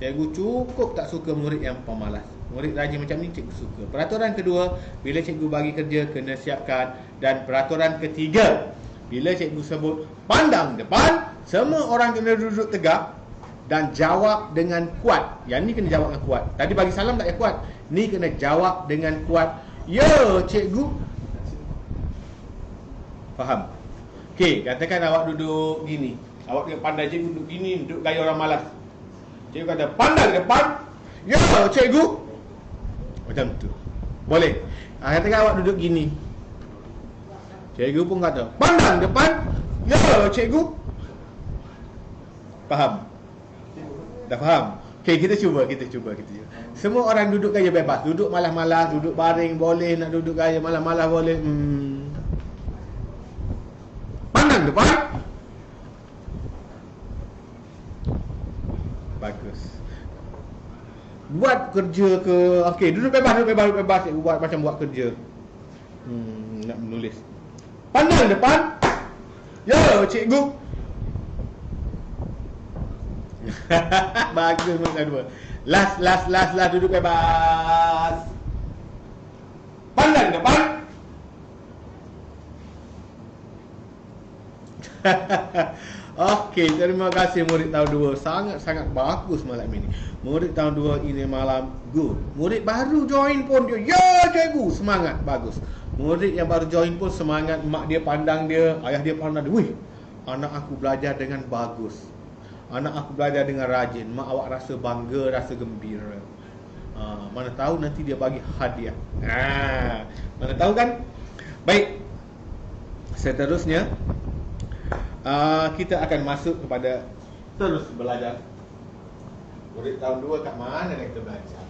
Cikgu cukup tak suka murid yang pemalas. Murid rajin macam ni cikgu suka. Peraturan kedua, bila cikgu bagi kerja kena siapkan. Dan peraturan ketiga, bila cikgu sebut pandang depan, semua orang kena duduk tegak dan jawab dengan kuat. Yang ni kena jawab dengan kuat. Tadi bagi salam tak payah kuat. Ni kena jawab dengan kuat. Ya cikgu. Faham? Okey, katakan awak duduk gini. Awak tengok pandai cikgu duduk gini, duduk gaya orang malas. Cikgu kata pandang depan. Ya cikgu. Macam tu. Boleh. Katakan awak duduk gini. Cikgu pun kata pandang depan. Ya cikgu. Faham? Dah faham? Okey, kita cuba. Semua orang duduk gaya bebas. Duduk malas-malas, duduk baring boleh, nak duduk gaya malas-malas boleh. Pandang depan. Bagus. Buat kerja ke, okey, duduk bebas. Cikgu buat macam buat kerja. Nak menulis. Pandang depan. Ya cikgu. Bagus masa dua. Last duduk bebas. Pandang depan. Okey, terima kasih murid tahun 2. Sangat bagus malam ini. Murid tahun 2 ini malam good. Murid baru join pun dia, ya cikgu, semangat, bagus. Murid yang baru join pun semangat, mak dia pandang dia, ayah dia pandang dia. Wih, anak aku belajar dengan bagus. Anak aku belajar dengan rajin. Mak awak rasa bangga, rasa gembira. Mana tahu nanti dia bagi hadiah. Mana tahu kan? Baik. Seterusnya kita akan masuk kepada terus belajar. Murid tahun 2 kat mana nak kita belajar?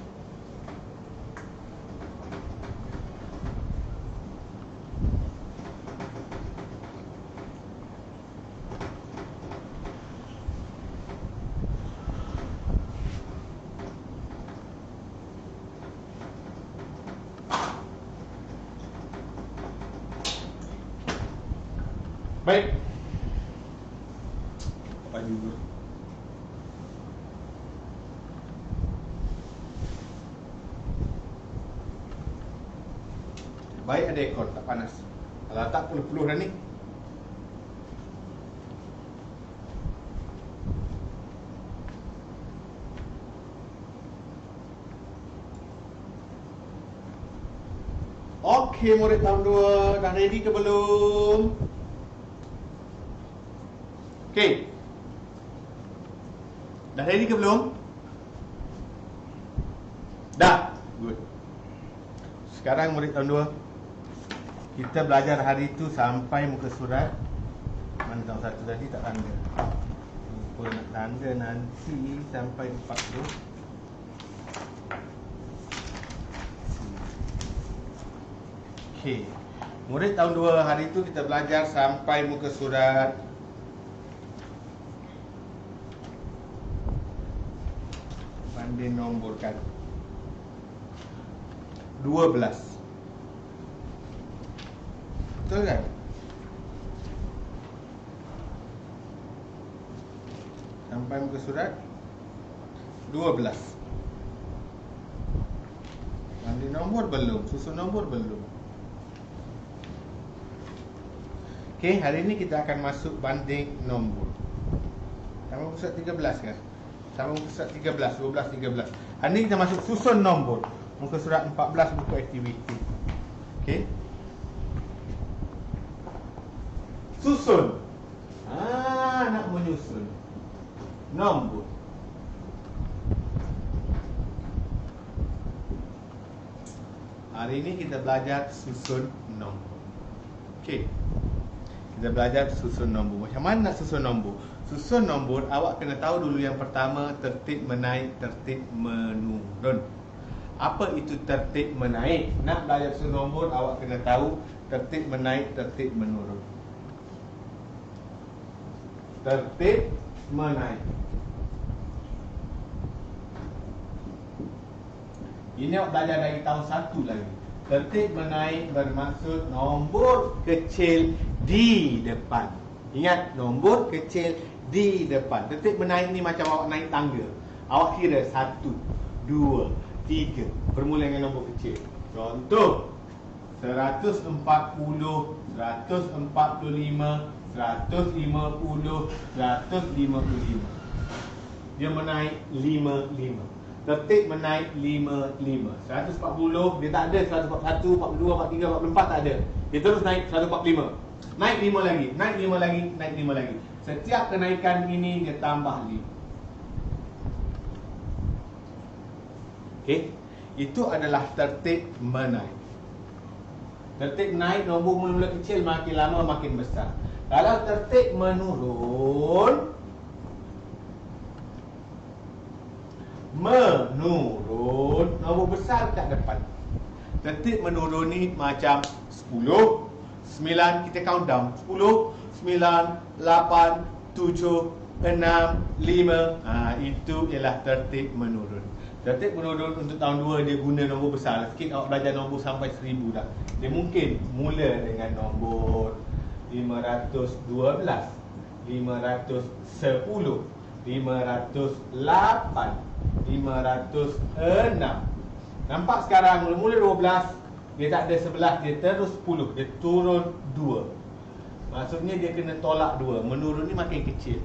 Baik. Apa juga? Baik, ada ekor, tak panas. Kalau tak peluh-peluh dah ni. Okey, murid tahun 2, dah ready ke belum? Okey. Dah ready ke belum? Dah. Good. Sekarang murid tahun 2, kita belajar hari itu sampai muka surat. Mana tahun 1 tadi tak tanda. Lupa nak tanda nanti sampai 40. Okey. Murid tahun 2 hari itu kita belajar sampai muka surat pandai nomborkan 12. Betul kan? Sampai muka surat 12. Pandai nombor belum? Susun nombor belum? Okey, hari ini kita akan masuk banding nombor. Sampai muka surat 13 kan? Sampai muka surat 13, 12, 13. Hari ini kita masuk susun nombor. Muka surat 14, buku aktiviti. Okey. Susun. Nak menyusun nombor. Hari ini kita belajar susun nombor. Okey. Kita belajar susun nombor. Macam mana nak susun nombor? Susun nombor, awak kena tahu dulu yang pertama, tertib menaik, tertib menurun. Apa itu tertib menaik? Nak belajar susun nombor, awak kena tahu tertib menaik, tertib menurun. Tertib menaik. Ini awak belajar dari tahun 1 lagi. Tertib menaik bermaksud nombor kecil di depan. Ingat, nombor kecil di depan. Tertib menaik ni macam awak naik tangga. Awak kira 1, 2, 3, bermula dengan nombor kecil. Contoh 140, 145, 150, 155. Dia menaik 55. Tertib menaik 55. 140 dia tak ada, 141, 42, 43, 44 tak ada. Dia terus naik 145. Naik 5 lagi, naik 5 lagi, naik 5 lagi. Setiap kenaikan ini dia tambah 5. Okey. Itu adalah tertib menaik. Tertib naik, nombor mula-mula kecil, makin lama makin besar. Kalau tertib menurun, nombor besar kat depan. Tertib menurun ni macam 10, 9, kita count down. 10, 9, 8, 7, 6, 5. Itu ialah tertib menurun. Tertib menurun untuk tahun 2 dia guna nombor besar. Sikit awak belajar nombor sampai 1000 dah. Dia mungkin mula dengan nombor 512, 510, 508, 506. Nampak sekarang mula-mula 12, dia tak ada 11, dia terus 10, dia turun 2. Maksudnya dia kena tolak 2. Menurun ni makin kecil.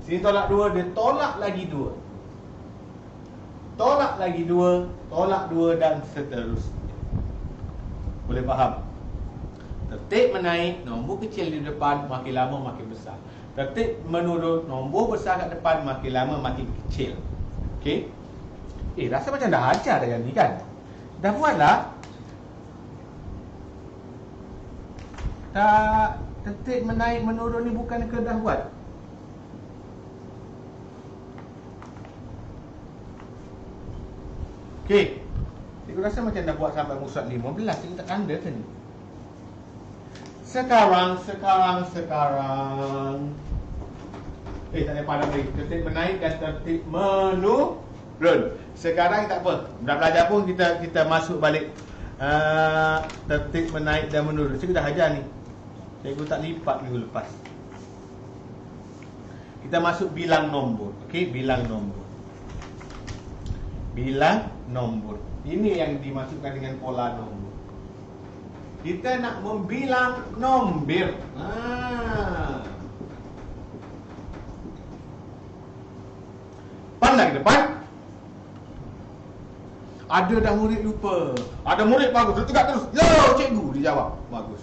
Sini tolak 2, dia tolak lagi 2. Tolak lagi 2, tolak 2 dan seterusnya. Boleh faham? Tertib menaik, nombor kecil di depan, makin lama makin besar. Tertib menurun, nombor besar kat depan, makin lama makin kecil. Okey? Rasa macam dah ajar dah yang ni kan? Dah buatlah. Tak, tertib menaik, menurun ni bukan ke dah buat? Okey. Cikgu rasa macam dah buat sampai musuh 15. Cikgu tak tanda ke ni? Sekarang. Tak ada padam lagi. Tertib menaik dan tertib menurun. Sekarang tak apa. Dah belajar pun kita masuk balik. Tertib menaik dan menurun. Cikgu dah ajar ni. Cikgu tak lipat minggu lepas. Kita masuk bilang nombor. Okey, bilang nombor. Bilang nombor. Ini yang dimasukkan dengan pola nombor. Kita nak membilang nombor. Pandang ke depan. Ada dah murid lupa. Ada murid bagus, dia tegak terus. Yo, cikgu, dia jawab. Bagus.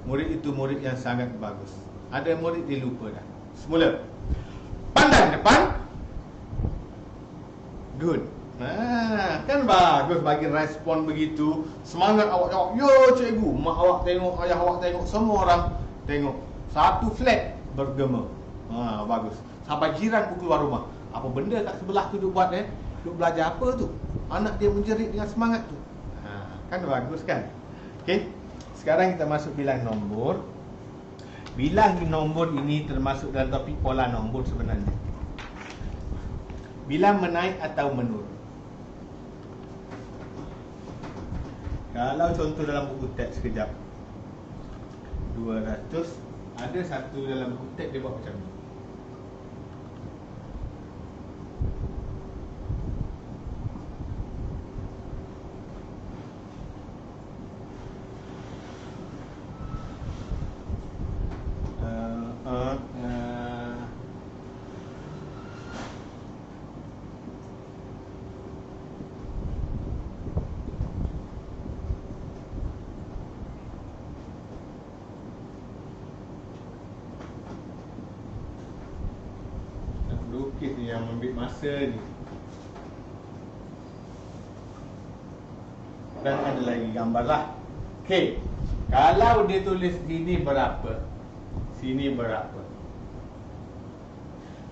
Murid itu murid yang sangat bagus. Ada murid dia lupa dah. Semula. Pandang depan. Good. Kan bagus bagi respon begitu. Semangat awak jawab, yo cikgu. Mak awak tengok, ayah awak tengok, semua orang tengok. Satu flat bergema. Bagus. Sampai jiran pun keluar rumah. Apa benda kat sebelah tu dia buat Duk belajar apa tu? Anak dia menjerit dengan semangat tu. Kan bagus kan? Okey. Sekarang kita masuk bilang nombor. Bilang nombor ini termasuk dalam topik pola nombor sebenarnya. Bilang menaik atau menurun. Kalau contoh dalam buku teks sekejap 200. Ada satu dalam buku teks dia buat macam ni. Lukis ni yang ambil masa ni. Dan ada lagi gambar lah. Okey. Kalau dia tulis sini berapa, sini berapa.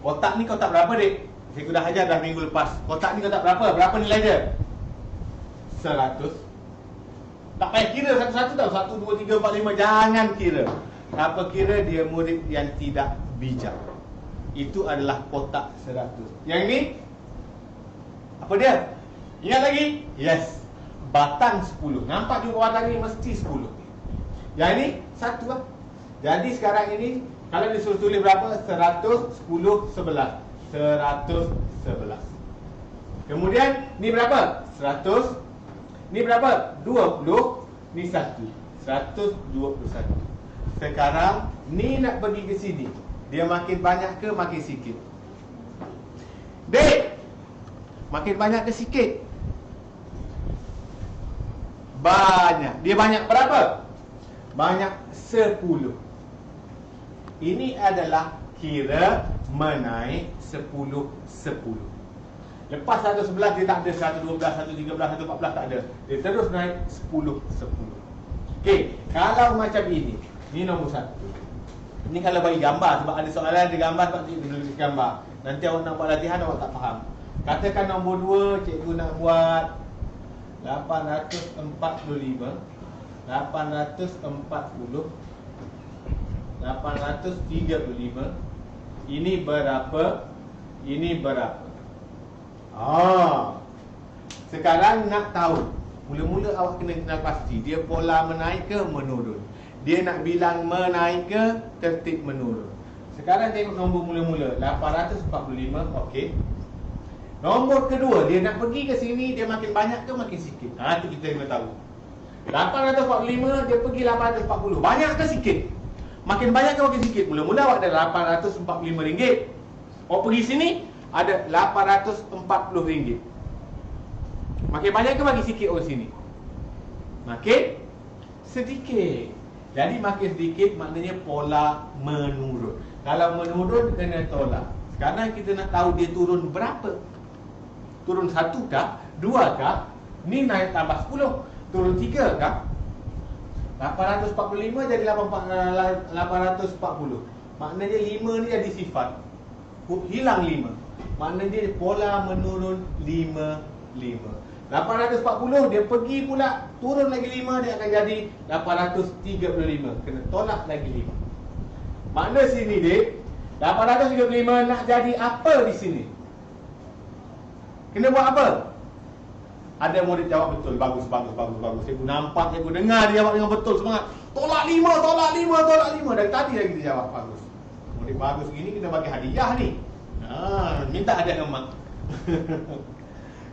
Kotak ni kotak berapa, Dik? Cikgu dah ajar dah minggu lepas. Kotak ni kotak berapa? Berapa nilai dia? 100. Tak payah kira satu-satu tau. 1, 2, 3, 4, 5. Jangan kira. Apa kira dia murid yang tidak bijak. Itu adalah kotak 100. Yang ni apa dia? Ingat lagi? Yes. Batang 10. Nampak juga batang ni mesti 10. Yang ni satu lah. Jadi sekarang ini kalau disuruh tulis berapa? 100, 10, 11. 111. Kemudian ni berapa? 100, Ni berapa? 20. Ni 1. 121. Sekarang ni nak pergi ke sini. Dia makin banyak ke makin sikit? Dek, makin banyak ke sikit? Banyak. Dia banyak berapa? Banyak 10. Ini adalah kira menaik 10. Lepas 111 dia tak ada 112, 113, 114 tak ada. Dia terus naik 10. Okey, kalau macam ini nombor 1. Ini kalau bagi gambar, sebab ada soalan ada gambar, sebab cikgu tulis gambar. Nanti awak nak buat latihan awak tak faham. Katakan nombor 2 cikgu nak buat 845, 840, 835. Ini berapa? Ini berapa? Sekarang nak tahu. Mula-mula awak kena kenal pasti dia pola menaik ke menurun. Dia nak bilang menaik ke tertib menurun. Sekarang tengok nombor mula-mula 845. Okey. Nombor kedua dia nak pergi ke sini, dia makin banyak ke makin sikit? Itu kita kena tahu. 845 dia pergi 840. Banyak ke sikit? Makin banyak ke makin sikit? Mula-mula awak ada RM845. Awak pergi sini ada RM840. Makin banyak ke makin sikit orang sini? Makin sedikit. Jadi makin sedikit maknanya pola menurun. Kalau menurun kena tolak. Sekarang kita nak tahu dia turun berapa? Turun 1 kah? 2 kah? Ni naik tambah 10. Turun 3 kah? 845 jadi 840. Maknanya 5 ni jadi sifat. Hilang 5. Maknanya pola menurun 5. 840 dia pergi pula turun lagi 5, dia akan jadi 835. Kena tolak lagi 5. Makna sini dek 835 nak jadi apa di sini? Kena buat apa? Ada murid jawab betul. Bagus. Cikgu nampak, cikgu dengar dia jawab dengan betul, semangat. Tolak 5. Dari tadi lagi dia jawab bagus. Murid bagus gini kena bagi hadiah ni. Minta hadiah dengan mak.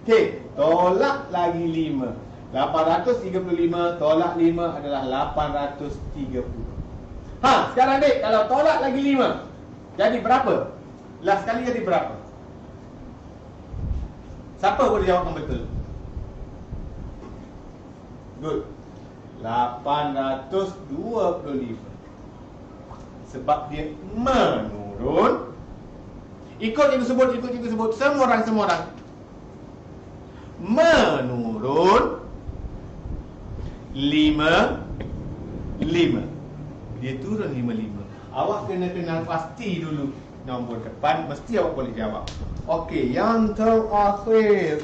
Okey, tolak lagi 5. 835 tolak 5 adalah 830. Sekarang dek, kalau tolak lagi 5 jadi berapa? Last kali jadi berapa? Siapa boleh jawabkan betul? Good. 825. Sebab dia menurun. Ikut cikgu sebut. Semua orang. Menurun 5. Dia turun 5. Awak kena kenal pasti dulu. Nombor depan mesti awak boleh jawab. Okey, yang terakhir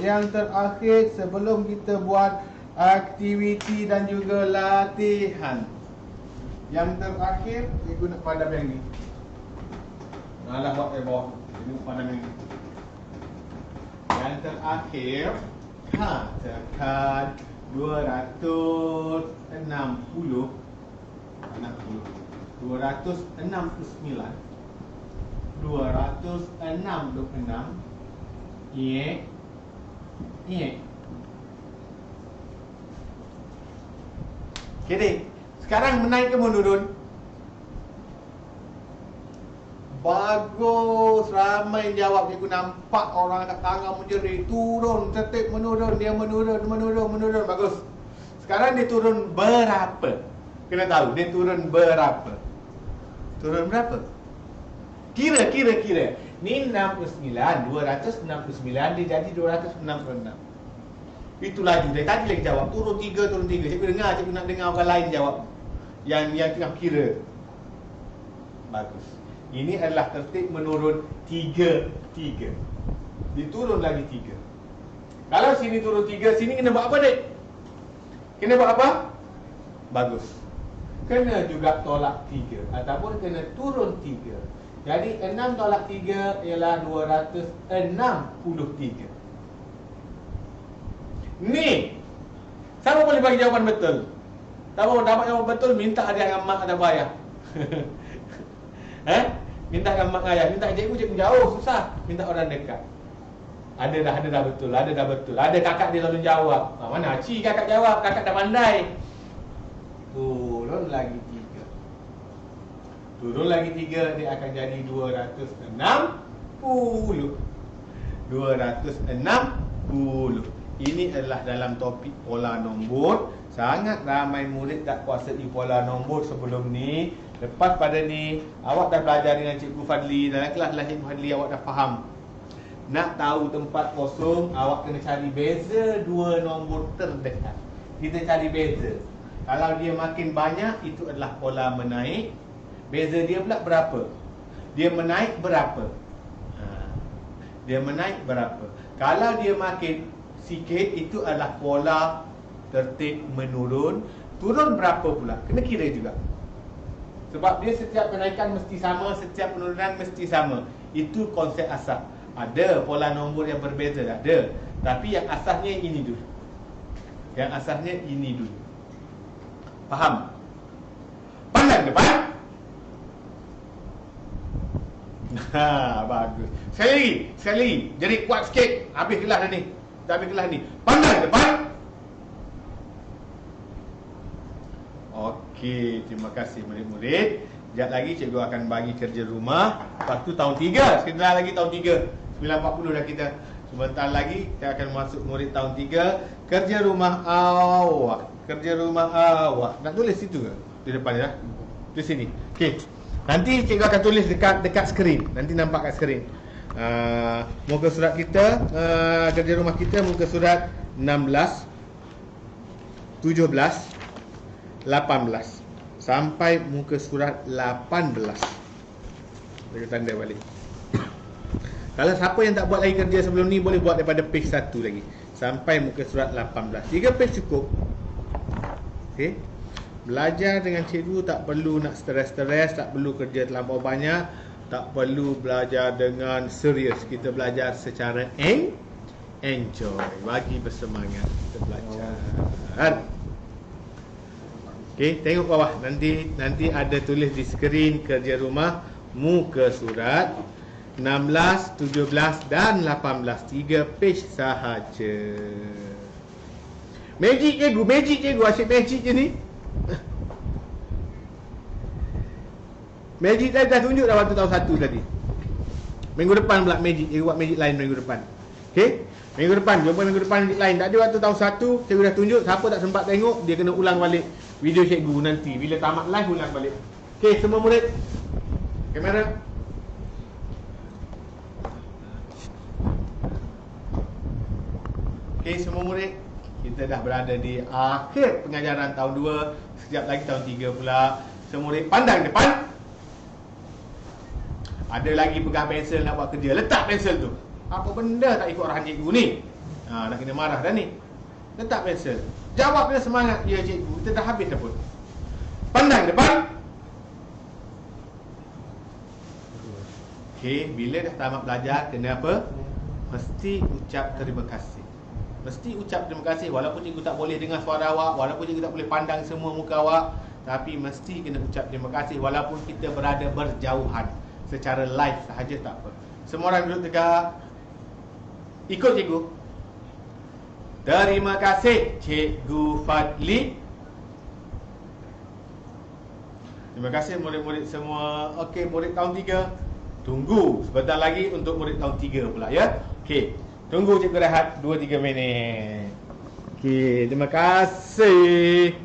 sebelum kita buat aktiviti dan juga latihan. Yang terakhir, cikgu nak padam yang ni. Alah, buat ke bawah. Cikgu nak padam yang ni. Yang terakhir, tekan 269. 266. Okey dek. Sekarang menaik ke menurun? Bagus. Ramai yang jawab. Cikgu nampak orang kat tangan menjerit. Turun, tertib menurun. Dia menurun. Bagus. Sekarang dia turun berapa? Kena tahu dia turun berapa. Turun berapa? Kira. Ni 69. 269 dia jadi 266. Itu laju. Dari tadi lagi jawab. Turun 3. Cikgu dengar. Cikgu nak dengar orang lain jawab. Yang tengah kira. Bagus. Ini adalah tertib menurun 3. Dia turun lagi 3. Kalau sini turun 3, sini kena buat apa dek? Kena buat apa? Bagus. Kena juga tolak 3 ataupun kena turun 3. Jadi 6 tolak 3 ialah 263. Ni siapa boleh bagi jawapan betul? Siapa dapat jawapan betul, minta hadiah dengan mak atau ayah. Minta dengan mak ayah. Minta cikgu jauh, susah. Minta orang dekat. Ada dah betul. Ada kakak dia lalu jawab. Mana Cik kakak jawab, kakak dah pandai. Turun lagi 3, dia akan jadi 260. Ini adalah dalam topik pola nombor. Sangat ramai murid tak kuasai pola nombor sebelum ni. Lepas pada ni, awak dah belajar dengan Cikgu Fadli. Dalam kelas Cikgu Fadli awak dah faham. Nak tahu tempat kosong, awak kena cari beza dua nombor terdekat. Kita cari beza. Kalau dia makin banyak, itu adalah pola menaik. Beza dia pula berapa? Dia menaik berapa? Dia menaik berapa? Kalau dia makin sikit, itu adalah pola tertib menurun. Turun berapa pula? Kena kira juga. Sebab dia setiap kenaikan mesti sama, setiap penurunan mesti sama. Itu konsep asas. Ada pola nombor yang berbeza, ada. Tapi yang asasnya ini dulu. Faham? Pandang depan. Bagus. Sekali lagi. Jadi kuat sikit. Habis kelas ni. Pandang depan. Okey, terima kasih murid-murid. Sekejap lagi cikgu akan bagi kerja rumah. Lepas tu tahun 3. Sebentar lagi tahun 3. 9.40 dah kita. Sebentar lagi kita akan masuk murid tahun 3. Kerja rumah awak. Nak tulis situ ke? Di depan ya. Di sini. Okey. Nanti cikgu akan tulis dekat skrin. Nanti nampak kat skrin. Muka surat kita, kerja rumah kita muka surat 16, 17, 18 sampai muka surat 18. Kita tanda balik. Kalau siapa yang tak buat lagi kerja sebelum ni, boleh buat daripada page 1 lagi sampai muka surat 18. 3 page cukup. Okey. Belajar dengan cikgu tak perlu nak stres-stres, tak perlu kerja terlampau banyak, tak perlu belajar dengan serius. Kita belajar secara enjoy, bagi bersemangat kita belajar. Okey, tengok bawah. Nanti ada tulis di skrin kerja rumah muka surat 16, 17 dan 18. 3 page sahaja. Magic cikgu, asyik magic je ni. Magic dah tunjuk dah waktu tahun 1 tadi. Minggu depan pula magic, cikgu buat magic lain minggu depan. Okey? Minggu depan, jumpa minggu depan magic lain. Tadi waktu tahun 1 cikgu dah tunjuk, siapa tak sempat tengok, dia kena ulang balik video cikgu nanti. Bila tamat live, ulang balik. Okey, semua murid. Kamera. Okey, semua murid. Kita dah berada di akhir pengajaran tahun 2. Sekejap lagi tahun 3 pula. Semua murid pandang depan. Ada lagi pegang pensel nak buat kerja. Letak pensel tu. Apa benda tak ikut arahan cikgu ni? Nak kena marah dah ni. Letak pensel. Jawab dengan semangat. Ya cikgu, kita dah habis dah pun. Pandang depan. Okey, bila dah tamat belajar, kena apa? Mesti ucap terima kasih. Mesti ucap terima kasih. Walaupun cikgu tak boleh dengar suara awak, walaupun cikgu tak boleh pandang semua muka awak, tapi mesti kena ucap terima kasih. Walaupun kita berada berjauhan, secara live sahaja tak apa. Semua orang duduk tegak. Ikut cikgu. Terima kasih Cikgu Fadli. Terima kasih murid-murid semua. Okey, murid tahun 3, tunggu sebentar lagi untuk murid tahun 3 pula ya. Okey, tunggu cikgu rehat 2-3 minit. Okey, terima kasih.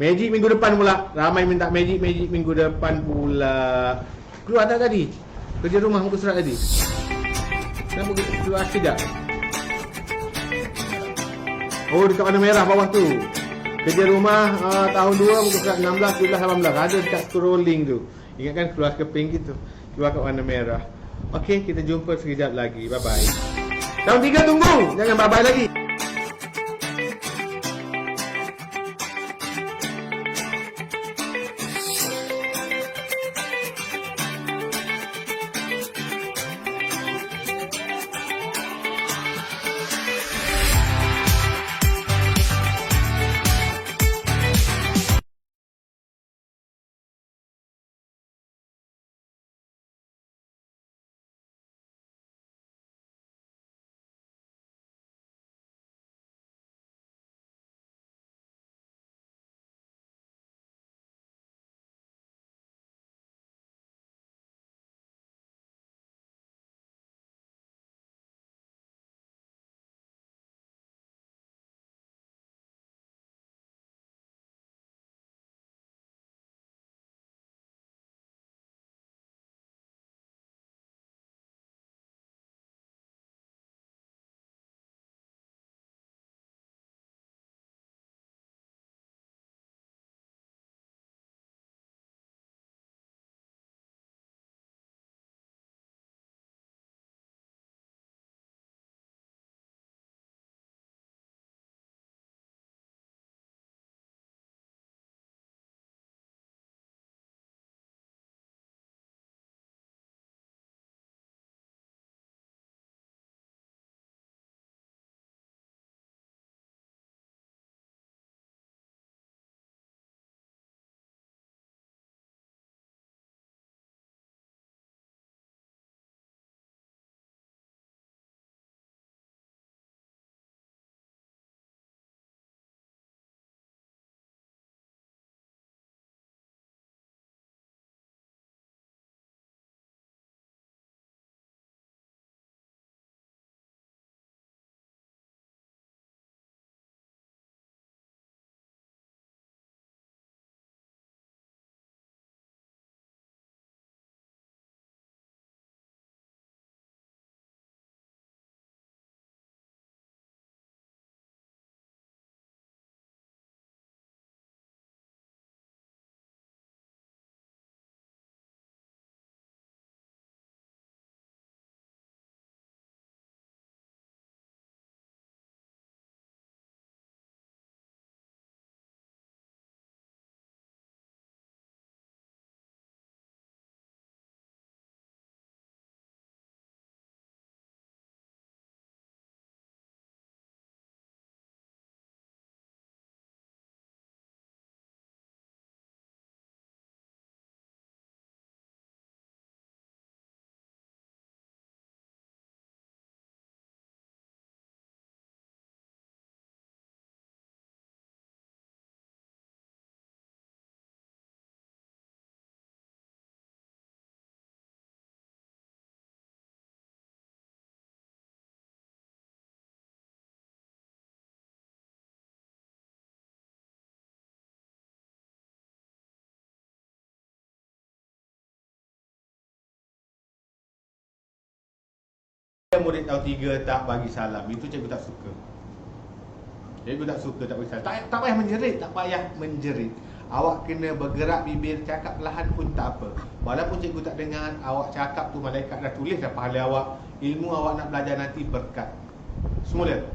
Magic minggu depan pula. Ramai minta magic minggu depan pula. Keluar tak tadi? Kerja rumah muka surat tadi. Kenapa keluar sekejap? Oh, dekat warna merah bawah tu. Kerja rumah tahun 2 muka surat 16, 17, 18. Ada dekat scrolling tu. Ingatkan keluar ke pink gitu. Keluar kat warna merah. Okey, kita jumpa sekejap lagi. Bye bye. Tahun 3 tunggu. Jangan bye bye lagi. Murid tahun 3 tak bagi salam. Itu cikgu tak suka. Cikgu tak suka tak bagi salam. Tak payah menjerit, tak payah menjerit. Awak kena bergerak bibir, cakap perlahan pun tak apa. Walaupun cikgu tak dengar, awak cakap tu malaikat dah tulis dah pahala awak. Ilmu awak nak belajar nanti berkat. Semula.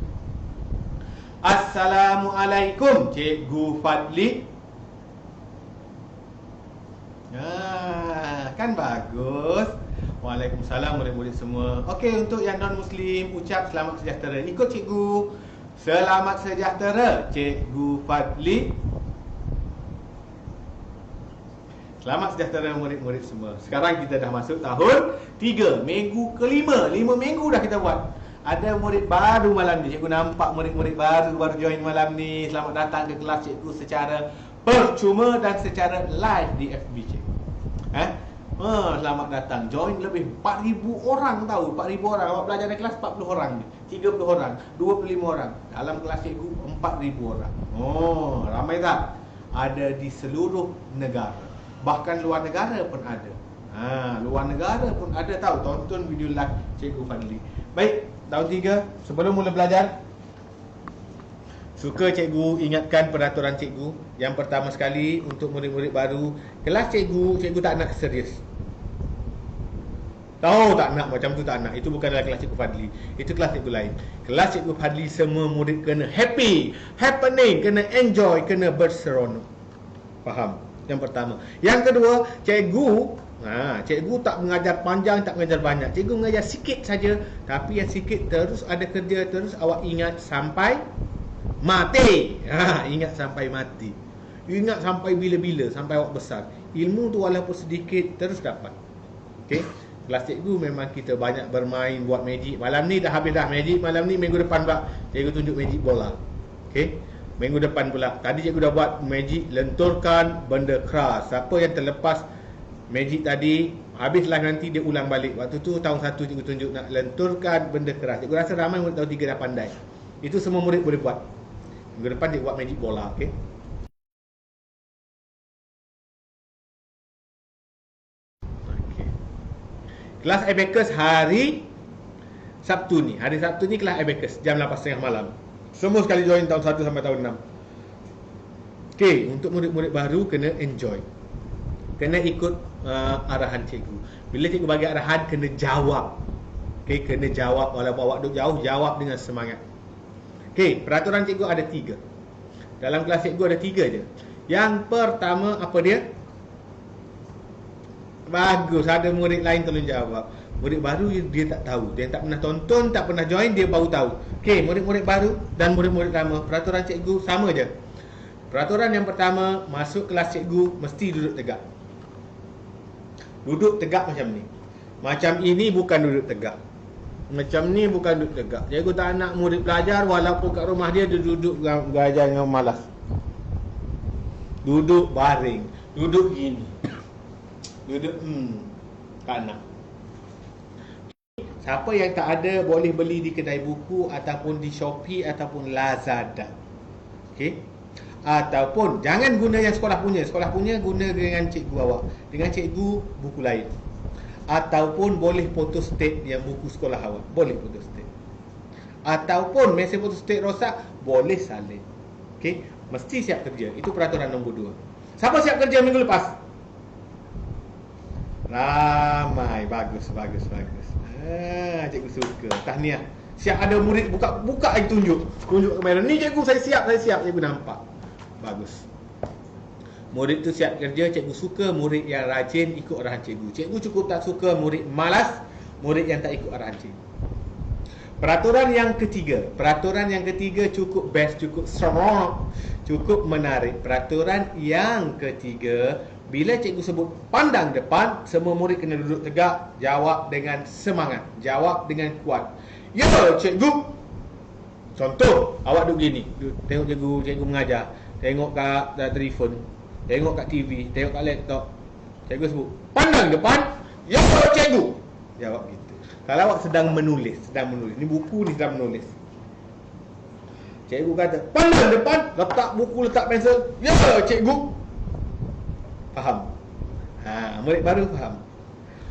Assalamualaikum Cikgu Fadli. Kan bagus. Waalaikumsalam murid-murid semua. Okey, untuk yang non-Muslim ucap selamat sejahtera. Ikut cikgu. Selamat sejahtera Cikgu Fadli. Selamat sejahtera murid-murid semua. Sekarang kita dah masuk tahun 3, minggu kelima. 5 minggu dah kita buat. Ada murid baru malam ni. Cikgu nampak murid-murid baru join malam ni. Selamat datang ke kelas cikgu secara percuma dan secara live di FB cikgu. Selamat datang. Join lebih 4,000 orang tahu. 4,000 orang. Awak belajar dalam kelas 40 orang ni. 30 orang, 25 orang. Dalam kelas cikgu 4,000 orang. Ramai tak? Ada di seluruh negara. Bahkan luar negara pun ada. Luar negara pun ada tahu. Tonton video live Cikgu Fadli. Baik, tahun 3 sebelum mula belajar, suka cikgu ingatkan peraturan cikgu. Yang pertama sekali untuk murid-murid baru, kelas cikgu tak nak serius. Tahu tak nak macam tu, tak nak. Itu bukan dalam kelas Cikgu Fadli. Itu kelas cikgu lain. Kelas Cikgu Fadli semua murid kena happy, happening, kena enjoy, kena berseronok. Faham? Yang pertama. Yang kedua, cikgu tak mengajar panjang, tak mengajar banyak. Cikgu mengajar sikit saja, tapi yang sikit terus ada kerja, terus awak ingat sampai mati. Ingat sampai mati. Ingat sampai bila-bila, sampai awak besar. Ilmu tu walaupun sedikit terus dapat. Okey. Kelas cikgu memang kita banyak bermain, buat magic. Malam ni dah habis dah magic. Malam ni minggu depan pula cikgu tunjuk magic bola. Okey. Minggu depan pula. Tadi cikgu dah buat magic lenturkan benda keras. Siapa yang terlepas magic tadi, habis live nanti dia ulang balik. Waktu tu tahun 1 cikgu tunjuk nak lenturkan benda keras. Cikgu rasa ramai murid tahun 3 dah pandai. Itu semua murid boleh buat. Minggu depan cikgu buat magic bola. Okey. Kelas Abacus hari Sabtu ni. Hari Sabtu ni kelas Abacus jam 8.30 malam. Semua sekali join tahun 1 sampai tahun 6. Okey, untuk murid-murid baru kena enjoy. Kena ikut arahan cikgu. Bila cikgu bagi arahan kena jawab. Okey, kena jawab walaupun awak duduk jauh, jawab dengan semangat. Okey, peraturan cikgu ada 3. Dalam kelas cikgu ada 3 je. Yang pertama apa dia? Bagus, ada murid lain tolong jawab. Murid baru dia tak tahu, dia tak pernah tonton, tak pernah join, dia baru tahu. Okey, murid-murid baru dan murid-murid lama, peraturan cikgu sama je. Peraturan yang pertama, masuk kelas cikgu mesti duduk tegak. Duduk tegak macam ni. Macam ini bukan duduk tegak. Macam ni bukan duduk tegak. Cikgu tak nak murid belajar walaupun kat rumah dia duduk belajar dengan malas. Duduk baring, duduk gini. Duduk tak nak. Siapa yang tak ada boleh beli di kedai buku ataupun di Shopee ataupun Lazada. Okey. Ataupun jangan guna yang sekolah punya. Sekolah punya guna dengan cikgu awak. Dengan cikgu buku lain. Ataupun boleh photostat yang buku sekolah awak. Boleh photostat. Ataupun mesin photostat rosak, boleh salin. Okey. Mesti siap kerja. Itu peraturan nombor 2. Siapa siap kerja minggu lepas? Ramai. Bagus. Cikgu suka. Tahniah. Siap ada murid buka lagi tunjuk kamera. Ni cikgu saya siap. Cikgu nampak. Bagus. Murid tu siap kerja, cikgu suka murid yang rajin ikut arahan cikgu. Cikgu cukup tak suka murid malas, murid yang tak ikut arahan cikgu. Peraturan yang ketiga cukup best, cukup strong, cukup menarik. Peraturan yang ketiga, bila cikgu sebut pandang depan, semua murid kena duduk tegak, jawab dengan semangat, jawab dengan kuat. Ya cikgu. Contoh, awak duduk gini, tengok cikgu mengajar, tengok kat telefon, tengok kat TV, tengok kat laptop. Cikgu sebut pandang depan, ya cikgu. Jawab gitu. Kalau awak sedang menulis, ni buku ni sedang menulis. Cikgu kata, pandang depan, letak buku, letak pensel, ya cikgu. Faham? Murid baru faham.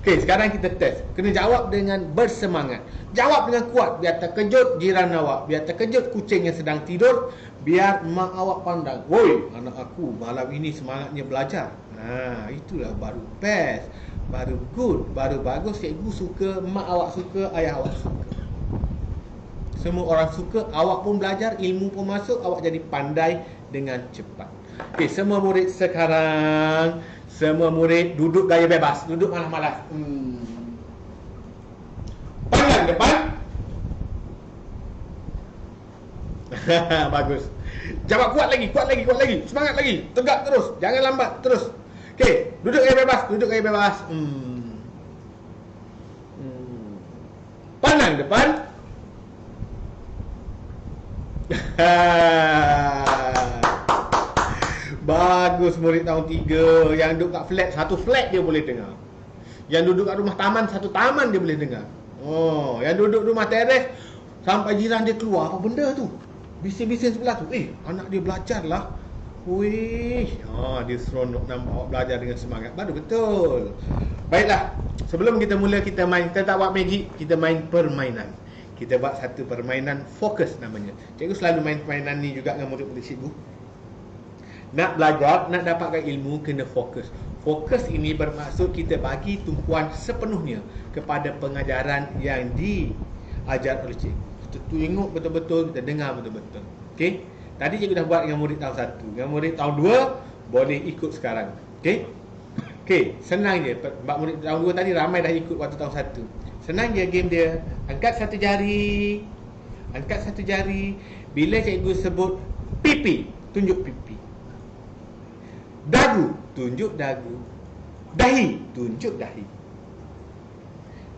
Okey, sekarang kita test. Kena jawab dengan bersemangat. Jawab dengan kuat biar terkejut jiran awak, biar terkejut kucing yang sedang tidur, biar mak awak pandang, "Woi, anak aku malam ini semangatnya belajar." Itulah baru best, baru good, baru bagus. Cikgu suka, mak awak suka, ayah awak suka. Semua orang suka, awak pun belajar, ilmu pun masuk, awak jadi pandai dengan cepat. Okey, semua murid sekarang, semua murid duduk gaya bebas, duduk malas-malas. Pandang depan. Bagus. Jawab kuat lagi, kuat lagi, kuat lagi. Semangat lagi, tegak terus, jangan lambat, terus. Okey, duduk gaya bebas, duduk gaya bebas. Pandang depan. Bagus murid tahun 3. Yang duduk kat flat, satu flat dia boleh dengar. Yang duduk kat rumah taman, satu taman dia boleh dengar. Yang duduk rumah teres, sampai jiran dia keluar, apa benda tu? Bising-bising sebelah tu. Anak dia belajar lah. Wih, dia seronok nampak awak belajar dengan semangat. Baru betul. Baiklah, sebelum kita mula kita main, kita tak buat magic, kita main permainan. Kita buat satu permainan fokus namanya. Cikgu selalu main permainan ni juga dengan murid-murid cikgu. Nak belajar, nak dapatkan ilmu, kena fokus. Fokus ini bermaksud kita bagi tumpuan sepenuhnya kepada pengajaran yang diajar oleh cikgu. Kita tengok betul-betul, kita dengar betul-betul. Okey? Tadi cikgu dah buat dengan murid tahun 1. Dengan murid tahun 2, boleh ikut sekarang. Okey? Okey, senang je. Sebab murid tahun 2 tadi ramai dah ikut waktu tahun 1. Senang je game dia. Angkat satu jari. Angkat satu jari. Bila cikgu sebut pipi, tunjuk pipi. Dagu, tunjuk dagu. Dahi, tunjuk dahi.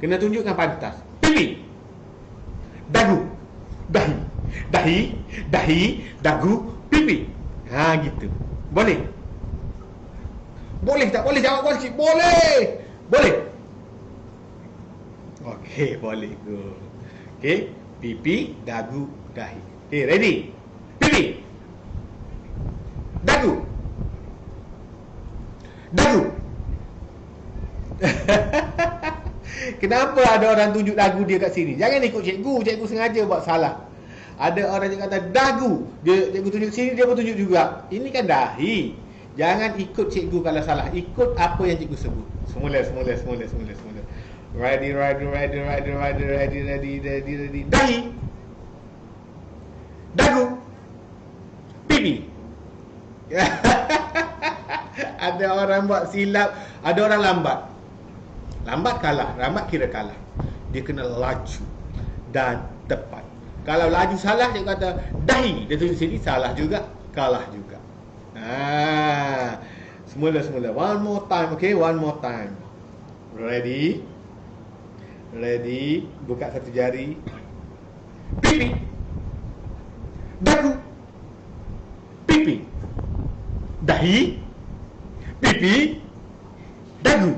Kena tunjukkan pantas. Pipi. Dagu. Dahi. Dahi, dahi, dagu, pipi. Gitu. Boleh? Boleh tak? Boleh jawab kuat sikit? Boleh. Boleh. Okey, boleh. Good. Okey, pipi, dagu, dahi. Okey, ready? Pipi. Dagu. Dagu. Kenapa ada orang tunjuk dagu dia kat sini? Jangan ikut cikgu. Cikgu sengaja buat salah. Ada orang yang kata dagu, cikgu tunjuk sini, dia pun tunjuk juga. Ini kan dahi. Jangan ikut cikgu kalau salah. Ikut apa yang cikgu sebut. Semula. Ready. Dahi. Dagu. Pipi. Ada orang buat silap, ada orang lambat. Lambat kalah, lambat kira kalah. Dia kena laju dan tepat. Kalau laju salah, dia kata dahi, dia tunjuk sini, salah juga, kalah juga. Semula. One more time, okay? One more time. Ready? Buka satu jari. Pipi. Dagu. Pipi. Dahi. Pipi. Dagu.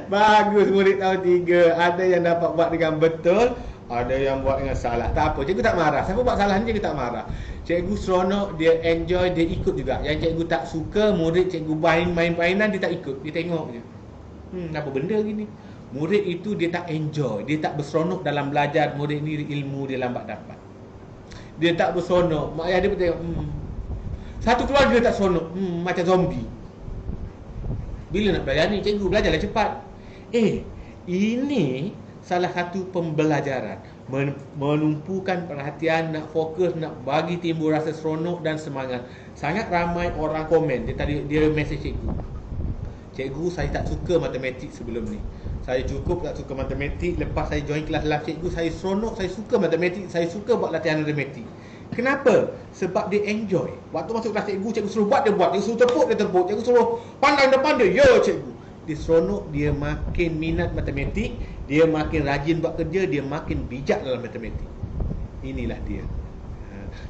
Bagus murid tahun 3. Ada yang dapat buat dengan betul, ada yang buat dengan salah. Tak apa, cikgu tak marah. Siapa buat salah ni cikgu tak marah. Cikgu seronok, dia enjoy, dia ikut juga. Yang cikgu tak suka, murid cikgu main mainan, dia tak ikut. Dia tengok je. Apa benda gini? Murid itu dia tak enjoy, dia tak berseronok dalam belajar. Murid ni ilmu dia lambat dapat. Dia tak berseronok. Mak ayah dia pun tengok, satu keluarga tak seronok, macam zombie. Bila nak belajar ni, cikgu belajarlah cepat. Ini salah satu pembelajaran. Menumpukan perhatian, nak fokus, nak bagi timbul rasa seronok dan semangat. Sangat ramai orang komen. Dia mesej cikgu. Cikgu, saya tak suka matematik sebelum ni. Saya cukup tak suka matematik. Lepas saya join kelas live cikgu, saya seronok, saya suka matematik, saya suka buat latihan matematik. Kenapa? Sebab dia enjoy. Waktu masuk kelas cikgu, cikgu suruh buat, dia buat. Cikgu suruh tepuk, dia tepuk. Cikgu suruh pandang depan dia, ya cikgu. Dia seronok, dia makin minat matematik, dia makin rajin buat kerja, dia makin bijak dalam matematik. Inilah dia.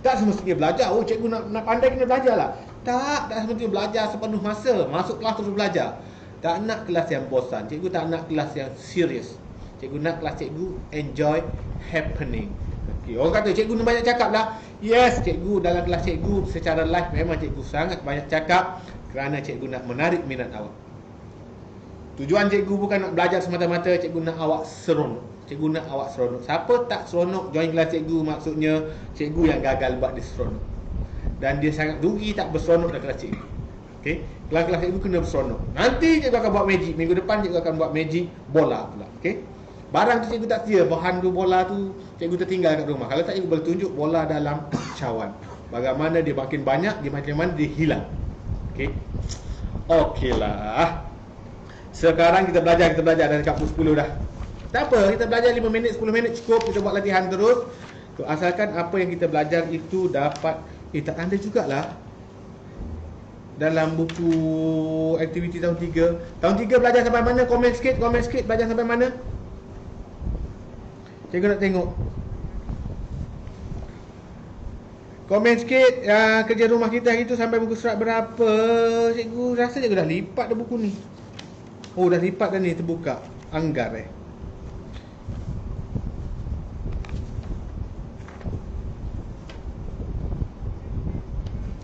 Tak semestinya belajar, cikgu nak pandai kena belajar lah. Tak semestinya belajar sepenuh masa. Masuk kelas terus belajar. Tak nak kelas yang bosan. Cikgu tak nak kelas yang serius. Cikgu nak kelas cikgu enjoy happening. Okay. Orang kata cikgu ni banyak cakap lah. Yes, cikgu dalam kelas cikgu secara live memang cikgu sangat banyak cakap. kerana cikgu nak menarik minat awak. Tujuan cikgu bukan nak belajar semata-mata, cikgu nak awak seronok. Cikgu nak awak seronok. Siapa tak seronok join kelas cikgu, maksudnya cikgu yang gagal buat dia seronok. Dan dia sangat rugi tak berseronok dalam kelas cikgu. Okey, kelas-kelas cikgu kena berseronok. Nanti cikgu akan buat magic, minggu depan cikgu akan buat magic bola pula. Okey. Barang tu cikgu tak sedia, bahan tu bola tu cikgu tertinggal kat rumah. Kalau tak, cikgu boleh tunjuk bola dalam cawan. Bagaimana dia makin banyak, dia makin mana dia hilang. Okey. Okeylah. Sekarang kita belajar dah dekat pukul 10 dah. Tak apa, kita belajar 5 minit, 10 minit cukup. Kita buat latihan terus. Asalkan apa yang kita belajar itu dapat tak tanda jugalah dalam buku aktiviti tahun 3. Tahun 3 belajar sampai mana? Komen sikit belajar sampai mana? Cikgu nak tengok. Komen sikit kerja rumah kita hari tu sampai muka surat berapa. Cikgu rasa cikgu dah lipat dah buku ni. Oh, dah lipat dah ni, terbuka. Anggar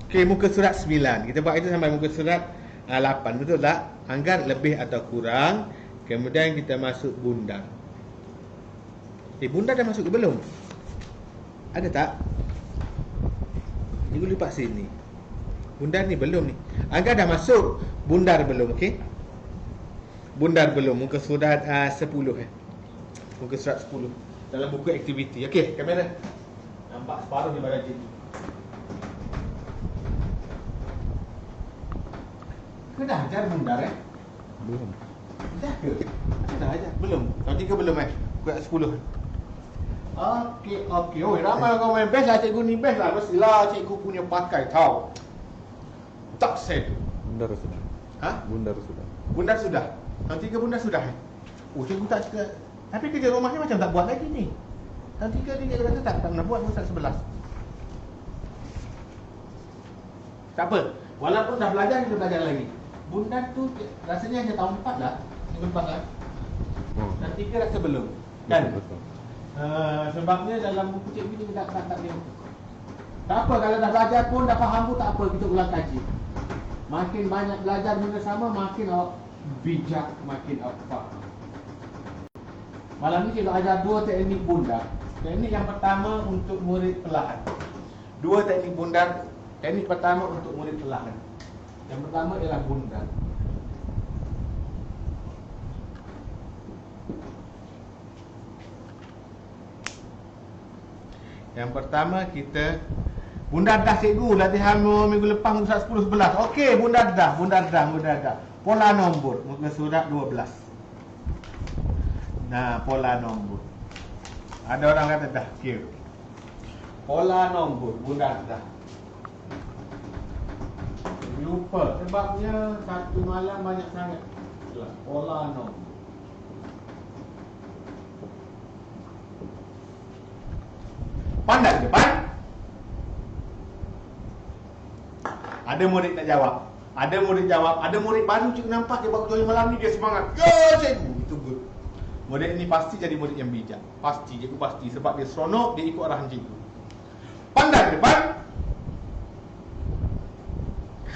Okey, muka surat 9. Kita buat itu sampai muka surat 8. Betul tak? Anggar lebih atau kurang. Kemudian kita masuk bundar. Bundar dah masuk ke belum? Ada tak? Cikgu lipat sini. Bundar ni belum ni. Anggar dah masuk. Bundar belum, okey? Bundar belum. Muka surat 10 Muka surat 10 dalam buku aktiviti. Okey, kamera. Nampak separuh di badan cikgu. Kau dah ajar bundar Belum. Dah ke? Dah ajar? Belum? Tahun 3 belum Buat 10 Okey. Oh, ramai kau main best lah cikgu ni. Best lah. Mestilah cikgu punya pakai tahu. Tak set. Bundar sudah. Ha? Bundar sudah. Bundar sudah? Tahun 3 bundar sudah Oh, cikgu tak suka. Tapi kerja rumah ni macam tak buat lagi ni. Tahun 3 ni cikgu rasa tak pernah buat. Muka 11. Tak apa. Walaupun dah belajar, kita belajar lagi. Bundar tu rasanya hanya tahun 4 lah. Cikgu 4 lah. Dan 3 rasa belum. Kan? Betul. Sebabnya dalam buku cikgu ni tak tengok. Tak apa, kalau dah belajar pun, dah faham pun tak apa, kita ulang kaji. Makin banyak belajar benda sama, makin awak bijak, makin awak faham. Malam ni cikgu ajar 2 teknik bundar. Teknik yang pertama untuk murid perlahan. 2 teknik bundar. Teknik pertama untuk murid perlahan. Yang pertama ialah bundar. Yang pertama kita bundar dah cikgu, latihan minggu lepas muka surat 10 11. Okey, bundar dah. Pola nombor muka surat 12. Nah, pola nombor. Ada orang kata dah kira. Pola nombor bundar dah. Lupa sebabnya satu malam banyak sangat. Pola nombor. Pandang depan. Ada murid nak jawab. Ada murid jawab. Ada murid baru cikgu nampak dia buat join malam ni, dia semangat. Ya cikgu, itu good. Murid ni pasti jadi murid yang bijak. Pasti, cikgu pasti. Sebab dia seronok, dia ikut arahan cikgu. Pandang depan.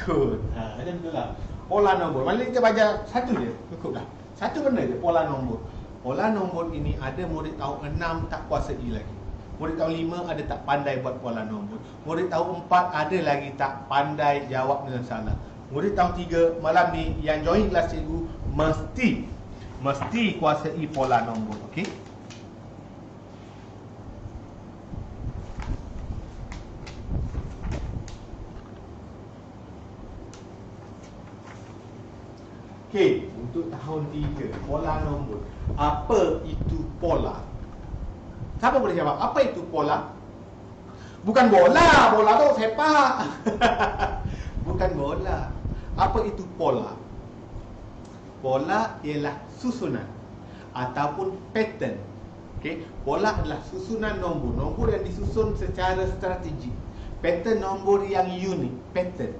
Good. Macam tu lah. Pola nombor. Malah kita baca satu je. Cukup dah. Satu benda je, pola nombor. Pola nombor ini ada murid tahun 6 tak kuasai lagi. Murid tahun 5 ada tak pandai buat pola nombor. Murid tahun 4 ada lagi tak pandai jawab dengan salah. Murid tahun 3 malam ni yang join kelas cikgu mesti kuasai pola nombor. Okey? Okey, untuk tahun 3 pola nombor. Apa itu pola? Siapa boleh jawab? Apa itu pola? Bukan bola. Bola tu sepak. Bukan bola. Apa itu pola? Pola ialah susunan ataupun pattern. Okey, pola adalah susunan nombor. Nombor yang disusun secara strategik. Pattern nombor yang unik. Pattern.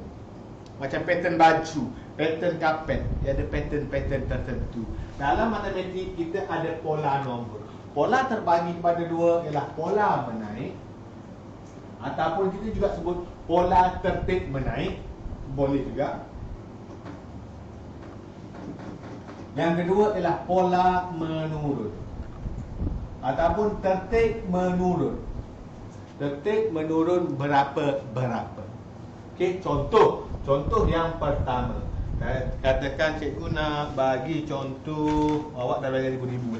Macam pattern baju, pattern kapet. Dia ada pattern-pattern tertentu. Dalam matematik kita ada pola nombor. Pola terbagi kepada 2 ialah pola menaik ataupun kita juga sebut pola tertib menaik. Boleh juga. Yang kedua ialah pola menurun ataupun tertib menurun. Tertib menurun berapa. Okey, contoh yang pertama. Katakan cikgu nak bagi contoh, awak dah bagi ribu-ribu.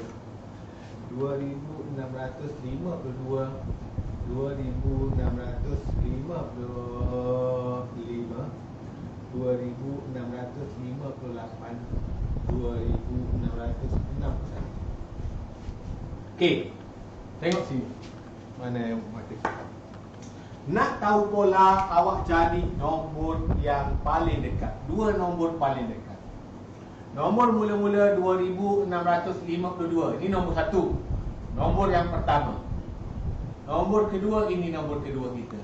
2652, 2655, 2658, 2661. Okey, tengok sini. Mana yang mati? Nak tahu pola, awak cari nombor yang paling dekat. Dua nombor paling dekat. Nombor mula-mula 2652. Ini nombor satu. Nombor yang pertama. Nombor kedua, ini nombor kedua kita.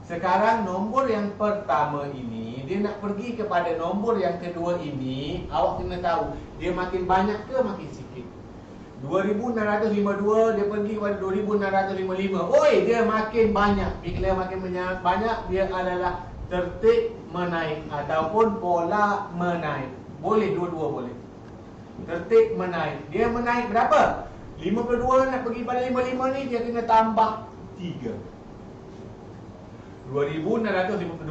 Sekarang nombor yang pertama ini, dia nak pergi kepada nombor yang kedua ini. Awak kena tahu, dia makin banyak ke makin sikit? 2652 dia pergi kepada 2655. Oi, dia makin banyak. Bila makin banyak, dia adalah tertib menaik ataupun pola menaik. Boleh dua-dua boleh. Tertib menaik. Dia menaik berapa? 52 nak pergi pada 55 ni dia kena tambah 3. 2652,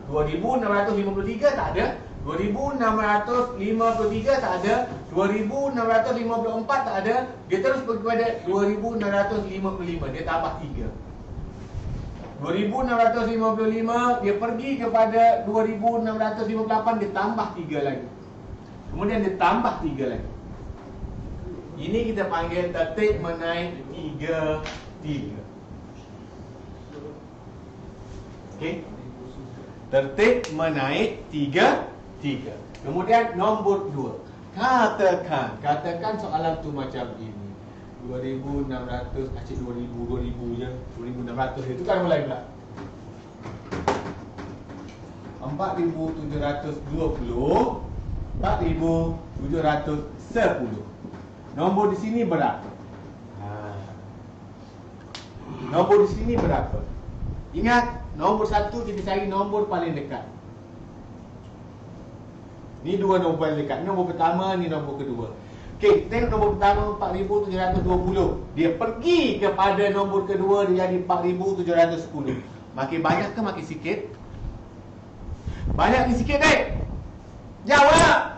2653 tak ada. 2653 tak ada. 2654 tak ada. Dia terus pergi kepada 2655. Dia tambah 3. 2655 dia pergi kepada 2658. Dia tambah 3 lagi. Kemudian dia tambah 3 lagi. Ini kita panggil tertib menaik 3. Okey. Tertib menaik 3. Kemudian nombor 2. Katakan soalan tu macam ini. 2600, asyik 2000 je. 2600 itu kan mulai pula. 4720, 4710. Nombor di sini berapa? Nombor di sini berapa? Ingat, nombor satu kita cari nombor paling dekat. Ni dua nombor paling dekat. Ni nombor pertama, ni nombor kedua. Okey, tengok nombor pertama 4720. Dia pergi kepada nombor kedua, dia jadi 4710. Makin banyak ke makin sikit? Banyak ke sikit, dek? Jawab.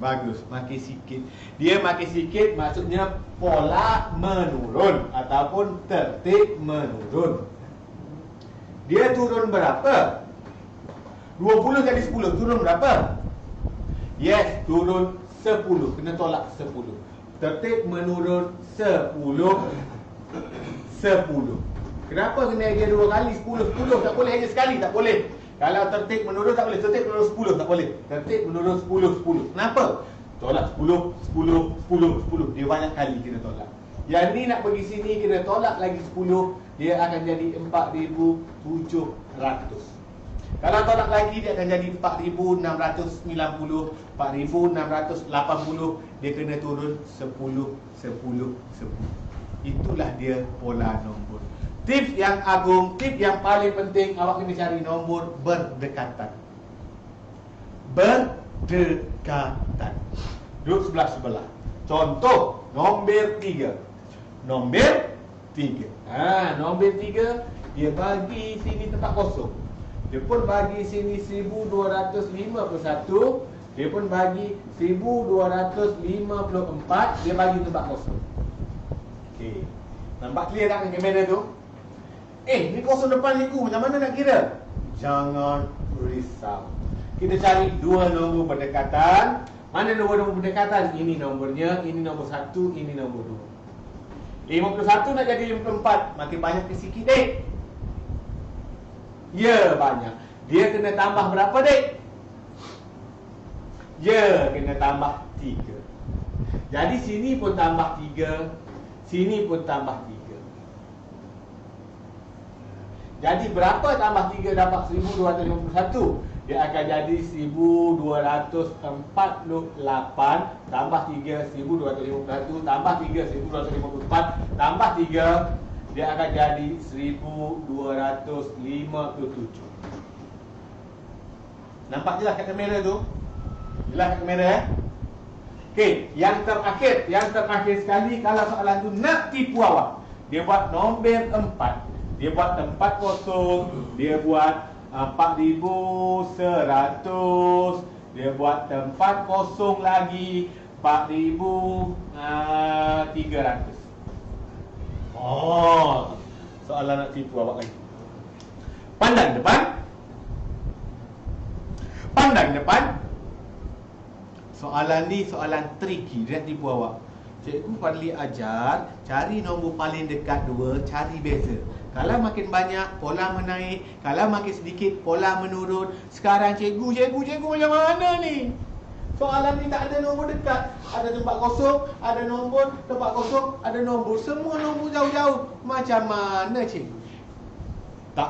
Bagus, makin sikit. Dia makin sikit maksudnya pola menurun ataupun tertib menurun. Dia turun berapa? 20 jadi 10, turun berapa? Yes, turun 10. Kena tolak 10. Tertib menurun 10. Kenapa kena dia dua kali 10? 10 tak boleh hanya sekali, tak boleh. Kalau tertib menurun tak boleh, tertib menurun 10 tak boleh. Tertib menurun 10. Kenapa? Tolak 10. Dia banyak kali kena tolak. Yang ni nak pergi sini kena tolak lagi 10. Dia akan jadi 4700. Kalau tolak lagi dia akan jadi 4690, 4680. Dia kena turun 10. Itulah dia pola nombor. Tips yang agung, tips yang paling penting, awak kena cari nombor berdekatan. Berdekatan. Duduk sebelah-sebelah. Contoh, nombor 3. Nombor 3. Nombor 3, dia bagi sini tempat kosong. Dia pun bagi sini 1251. Dia pun bagi 1254. Dia bagi tempat kosong. Okey. Nampak clear tak kamera tu? Ni kosong depan cikgu, macam mana nak kira? Jangan risau. Kita cari dua nombor berdekatan. Mana nombor berdekatan? Ini nombornya, ini nombor 1, ini nombor 2. 51 nak jadi 54. Makin banyak ke sikit, dek? Ya, banyak. Dia kena tambah berapa, dek? Ya, kena tambah 3. Jadi sini pun tambah 3, sini pun tambah 3. Jadi berapa tambah 3 dapat 1251? Dia akan jadi 1248 tambah 3 1251 tambah 3 1254 tambah 3 dia akan jadi 1257. Nampak je lah kat kamera tu. Jelas kat kamera Okey, yang terakhir sekali kalau soalan tu nak tipu awak. Dia buat nombor 4. Dia buat tempat kosong, dia buat 4,100. Dia buat tempat kosong lagi 4,300. Oh, soalan nak tipu awak lagi. Pandang depan. Soalan ni soalan tricky, dia nak tipu awak. Cikgu Fadli ajar cari nombor paling dekat 2, cari beza. Kalau makin banyak, pola menaik. Kalau makin sedikit, pola menurun. Sekarang cikgu macam mana ni? Soalan ni tak ada nombor dekat. Ada tempat kosong, ada nombor, tempat kosong, ada nombor. Semua nombor jauh-jauh. Macam mana cikgu? Tak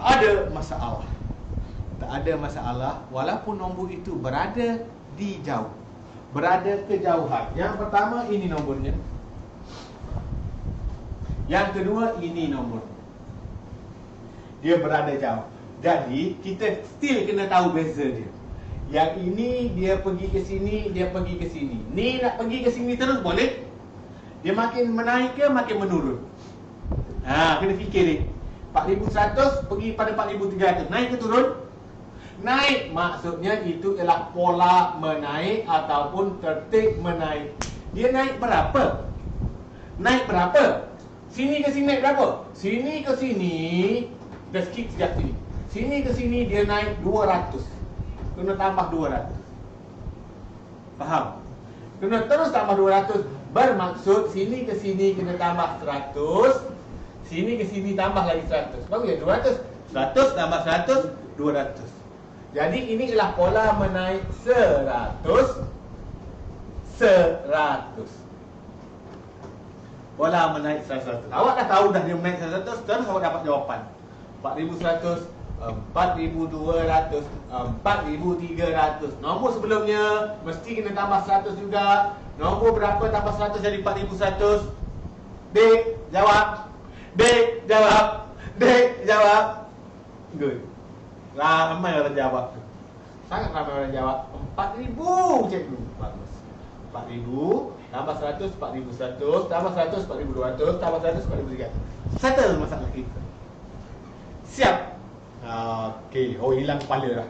ada masalah walaupun nombor itu berada di jauh, berada kejauhan. Yang pertama ini nombornya, yang kedua ini nombornya. Dia berada jauh, jadi kita still kena tahu beza dia. Yang ini dia pergi ke sini, dia pergi ke sini. Ni nak pergi ke sini terus boleh? Dia makin menaik ke makin menurun? Kena fikir ni. 4,100 pergi pada 4,300. Naik ke turun? Naik. Maksudnya itu ialah pola menaik ataupun tertib menaik. Dia naik berapa? Sini ke sini naik berapa? Sini ke sini, dah skip sekejap sini. Sini ke sini dia naik 200. Kena tambah 200. Faham? Kena terus tambah 200. Bermaksud sini ke sini kena tambah 100. Sini ke sini tambah lagi 100. Baru ya 200. 100 tambah 100, 200. Jadi ini ialah pola menaik 100. Pola menaik 100. Awak dah tahu dah dia menaik 100, terus awak dapat jawapan. 4,100, 4,200, 4,300. Nombor sebelumnya mesti kena tambah 100 juga. Nombor berapa tambah 100 jadi 4,100? Dek, jawab. Good. Ramai orang jawab tu. Sangat ramai orang jawab. 4,000 cikgu. Bagus. 4,000 tambah 100, 4,100, tambah 100, 4,200, tambah 100, 4,300. Settle masalah kita. Siap. Okey. Oh, hilang kepala dah.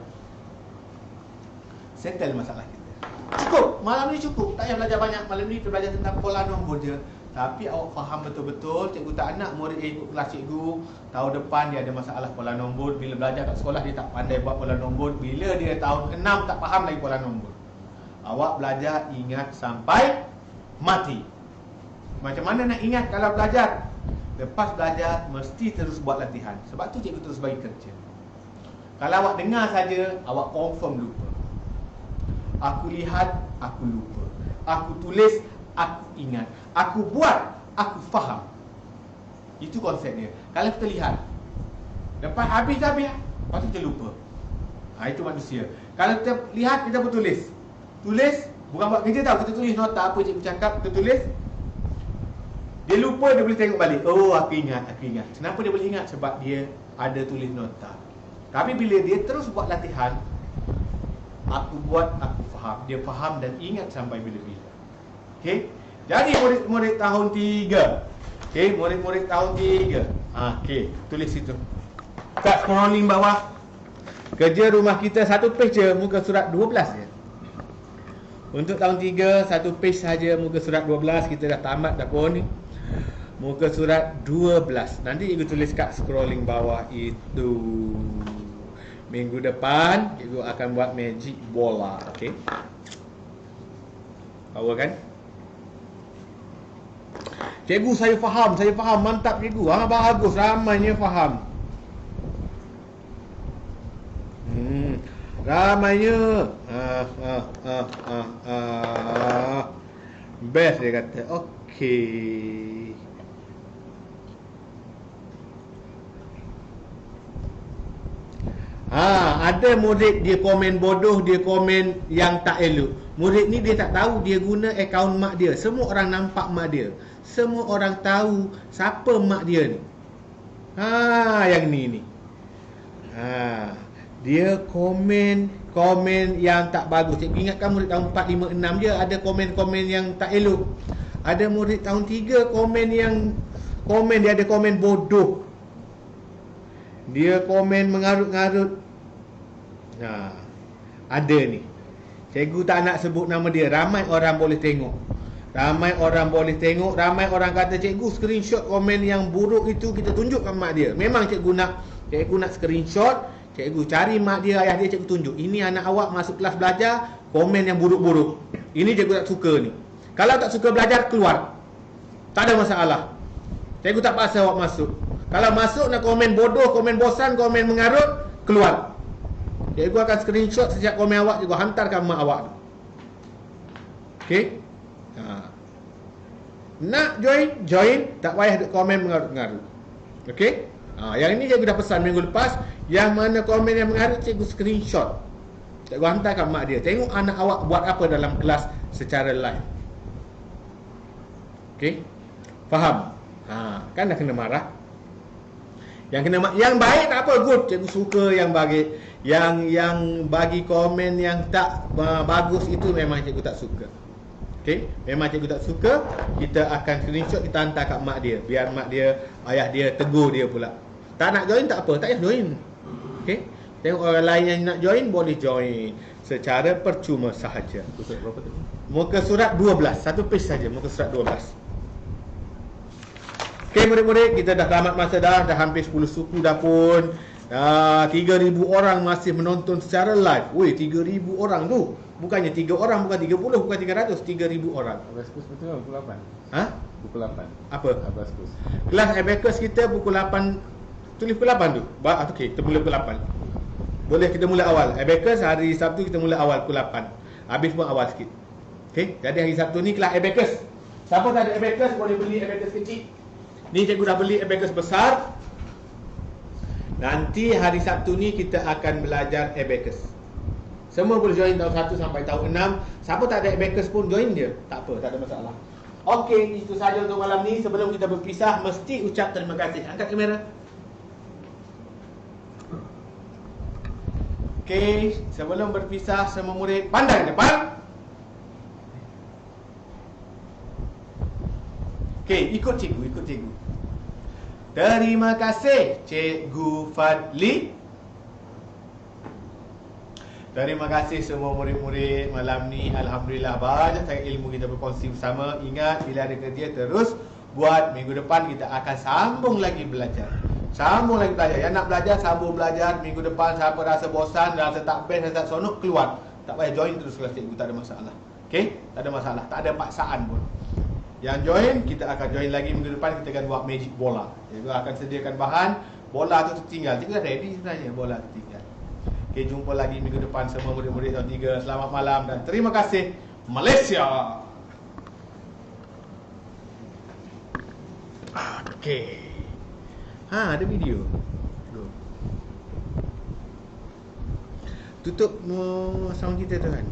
Settle masalah kita. Cukup. Malam ni cukup. Tak payah belajar banyak. Malam ni kita belajar tentang pola nombor je. Tapi awak faham betul-betul. Cikgu tak nak murid ikut kelas cikgu. Tahun depan dia ada masalah pola nombor. Bila belajar kat sekolah dia tak pandai buat pola nombor. Bila dia tahun 6 tak faham lagi pola nombor. Awak belajar ingat sampai mati. Macam mana nak ingat kalau belajar? Lepas belajar mesti terus buat latihan. Sebab tu cikgu terus bagi kerja. Kalau awak dengar saja, awak confirm lupa. Aku lihat, aku lupa. Aku tulis, aku ingat. Aku buat, aku faham. Itu konsep dia. Kalau kita lihat, lepas habis dah habis, lepas tu kita lupa. Itu manusia. Kalau kita lihat, kita bertulis. Tulis, bukan buat kerja tau. Kita tulis nota apa cikgu cakap, kita tulis. Dia lupa, dia boleh tengok balik. Oh, aku ingat. Kenapa dia boleh ingat? Sebab dia ada tulis nota. Tapi bila dia terus buat latihan, aku buat, aku faham. Dia faham dan ingat sampai bila-bila. Okey? Jadi murid-murid tahun 3. Okey, murid-murid tahun 3. Okey, tulis situ. Kat scrolling bawah. Kerja rumah kita satu page je, muka surat 12 je. Untuk tahun 3, satu page saja muka surat 12. Kita dah tamat dah pun ni. Muka surat 12. Nanti cikgu tulis kat scrolling bawah itu. Minggu depan cikgu akan buat magic bola. Okey. Power kan? Cikgu saya faham. Mantap cikgu. Bagus, ramainya faham. Ramainya. Best dia kata. Okey. Ada murid dia komen bodoh, dia komen yang tak elok. Murid ni dia tak tahu dia guna akaun mak dia. Semua orang nampak mak dia. Semua orang tahu siapa mak dia ni. Yang ni. Dia komen komen yang tak bagus. Cikgu ingatkan murid tahun 4, 5, 6 je ada komen-komen yang tak elok. Ada murid tahun 3 dia ada komen bodoh. Dia komen mengarut-ngarut. Nah, ada ni. Cikgu tak nak sebut nama dia. Ramai orang boleh tengok. Ramai orang kata cikgu screenshot komen yang buruk itu kita tunjukkan mak dia. Memang cikgu nak screenshot. Cikgu cari mak dia, ayah dia, cikgu tunjuk. Ini anak awak masuk kelas belajar, komen yang buruk-buruk. Ini cikgu tak suka ni. Kalau tak suka belajar, keluar. Tak ada masalah. Cikgu tak paksa awak masuk. Kalau masuk nak komen bodoh, komen bosan, komen mengarut, keluar. Cikgu akan screenshot setiap komen awak, cikgu hantarkan mak awak. Okey? Nak join, tak payah komen mengarut-ngarut. Okey? Yang ini cikgu dah pesan minggu lepas. Yang mana komen yang mengarut, cikgu screenshot. Cikgu hantarkan mak dia. Tengok anak awak buat apa dalam kelas secara live. Okey? Faham? Kan dah kena marah. Yang baik tak apa, good. Cikgu suka yang bagi yang bagi komen yang tak bagus itu memang cikgu tak suka. Okey, memang cikgu tak suka. Kita akan screenshot, kita hantar kat mak dia, biar mak dia, ayah dia tegur dia pula. Tak nak join tak apa, tak payah join. Okey, tengok orang lain yang nak join, boleh join secara percuma sahaja. Surat berapa tadi? Muka surat 12, satu page saja, muka surat 12. Okey murid-murid, kita dah tamat masa dah hampir 10 suku dah pun. 3,000 orang masih menonton secara live. Weh, 3,000 orang tu. Bukannya 3 orang, bukan 30, bukan 300, 3,000 orang. Abaskus betul pukul 8. Ha? Pukul 8. Apa? Abaskus. Kelas abacus kita pukul 8. Tulis pukul 8 tu. Okey, kita mula pukul 8. Boleh kita mula awal. Abacus hari Sabtu kita mula awal pukul 8. Habis pun awal sikit. Okey, jadi hari Sabtu ni kelas abacus. Siapa tak ada abacus boleh beli abacus kecil. Ni cikgu dah beli abacus besar. Nanti hari Sabtu ni kita akan belajar abacus. Semua boleh join tahun 1 sampai tahun 6. Siapa tak ada abacus pun join dia. Tak apa, tak ada masalah. Okey, itu saja untuk malam ni. Sebelum kita berpisah, mesti ucap terima kasih. Angkat kamera. Okey, sebelum berpisah, semua murid pandang depan. Okey, ikut cikgu. Terima kasih Cikgu Fadli. Terima kasih semua murid-murid malam ni. Alhamdulillah banyak sangat ilmu kita berkongsi bersama. Ingat, bila ada kerja terus buat. Minggu depan kita akan sambung lagi belajar. Yang nak belajar, sambung belajar. Minggu depan siapa rasa bosan, rasa tak best, rasa tak seronok, keluar. Tak payah join terus kelas cikgu, tak ada masalah. Okey? Tak ada masalah, tak ada paksaan pun. Yang join, kita akan join lagi minggu depan. Kita akan buat magic bola. Cikgu akan sediakan bahan. Bola tu tertinggal. Cikgu dah ready sebenarnya, bola tertinggal. Okey, jumpa lagi minggu depan semua murid-murid tahun 3. Selamat malam dan terima kasih Malaysia. Okey. Ada video. Tutup sound kita tu kan.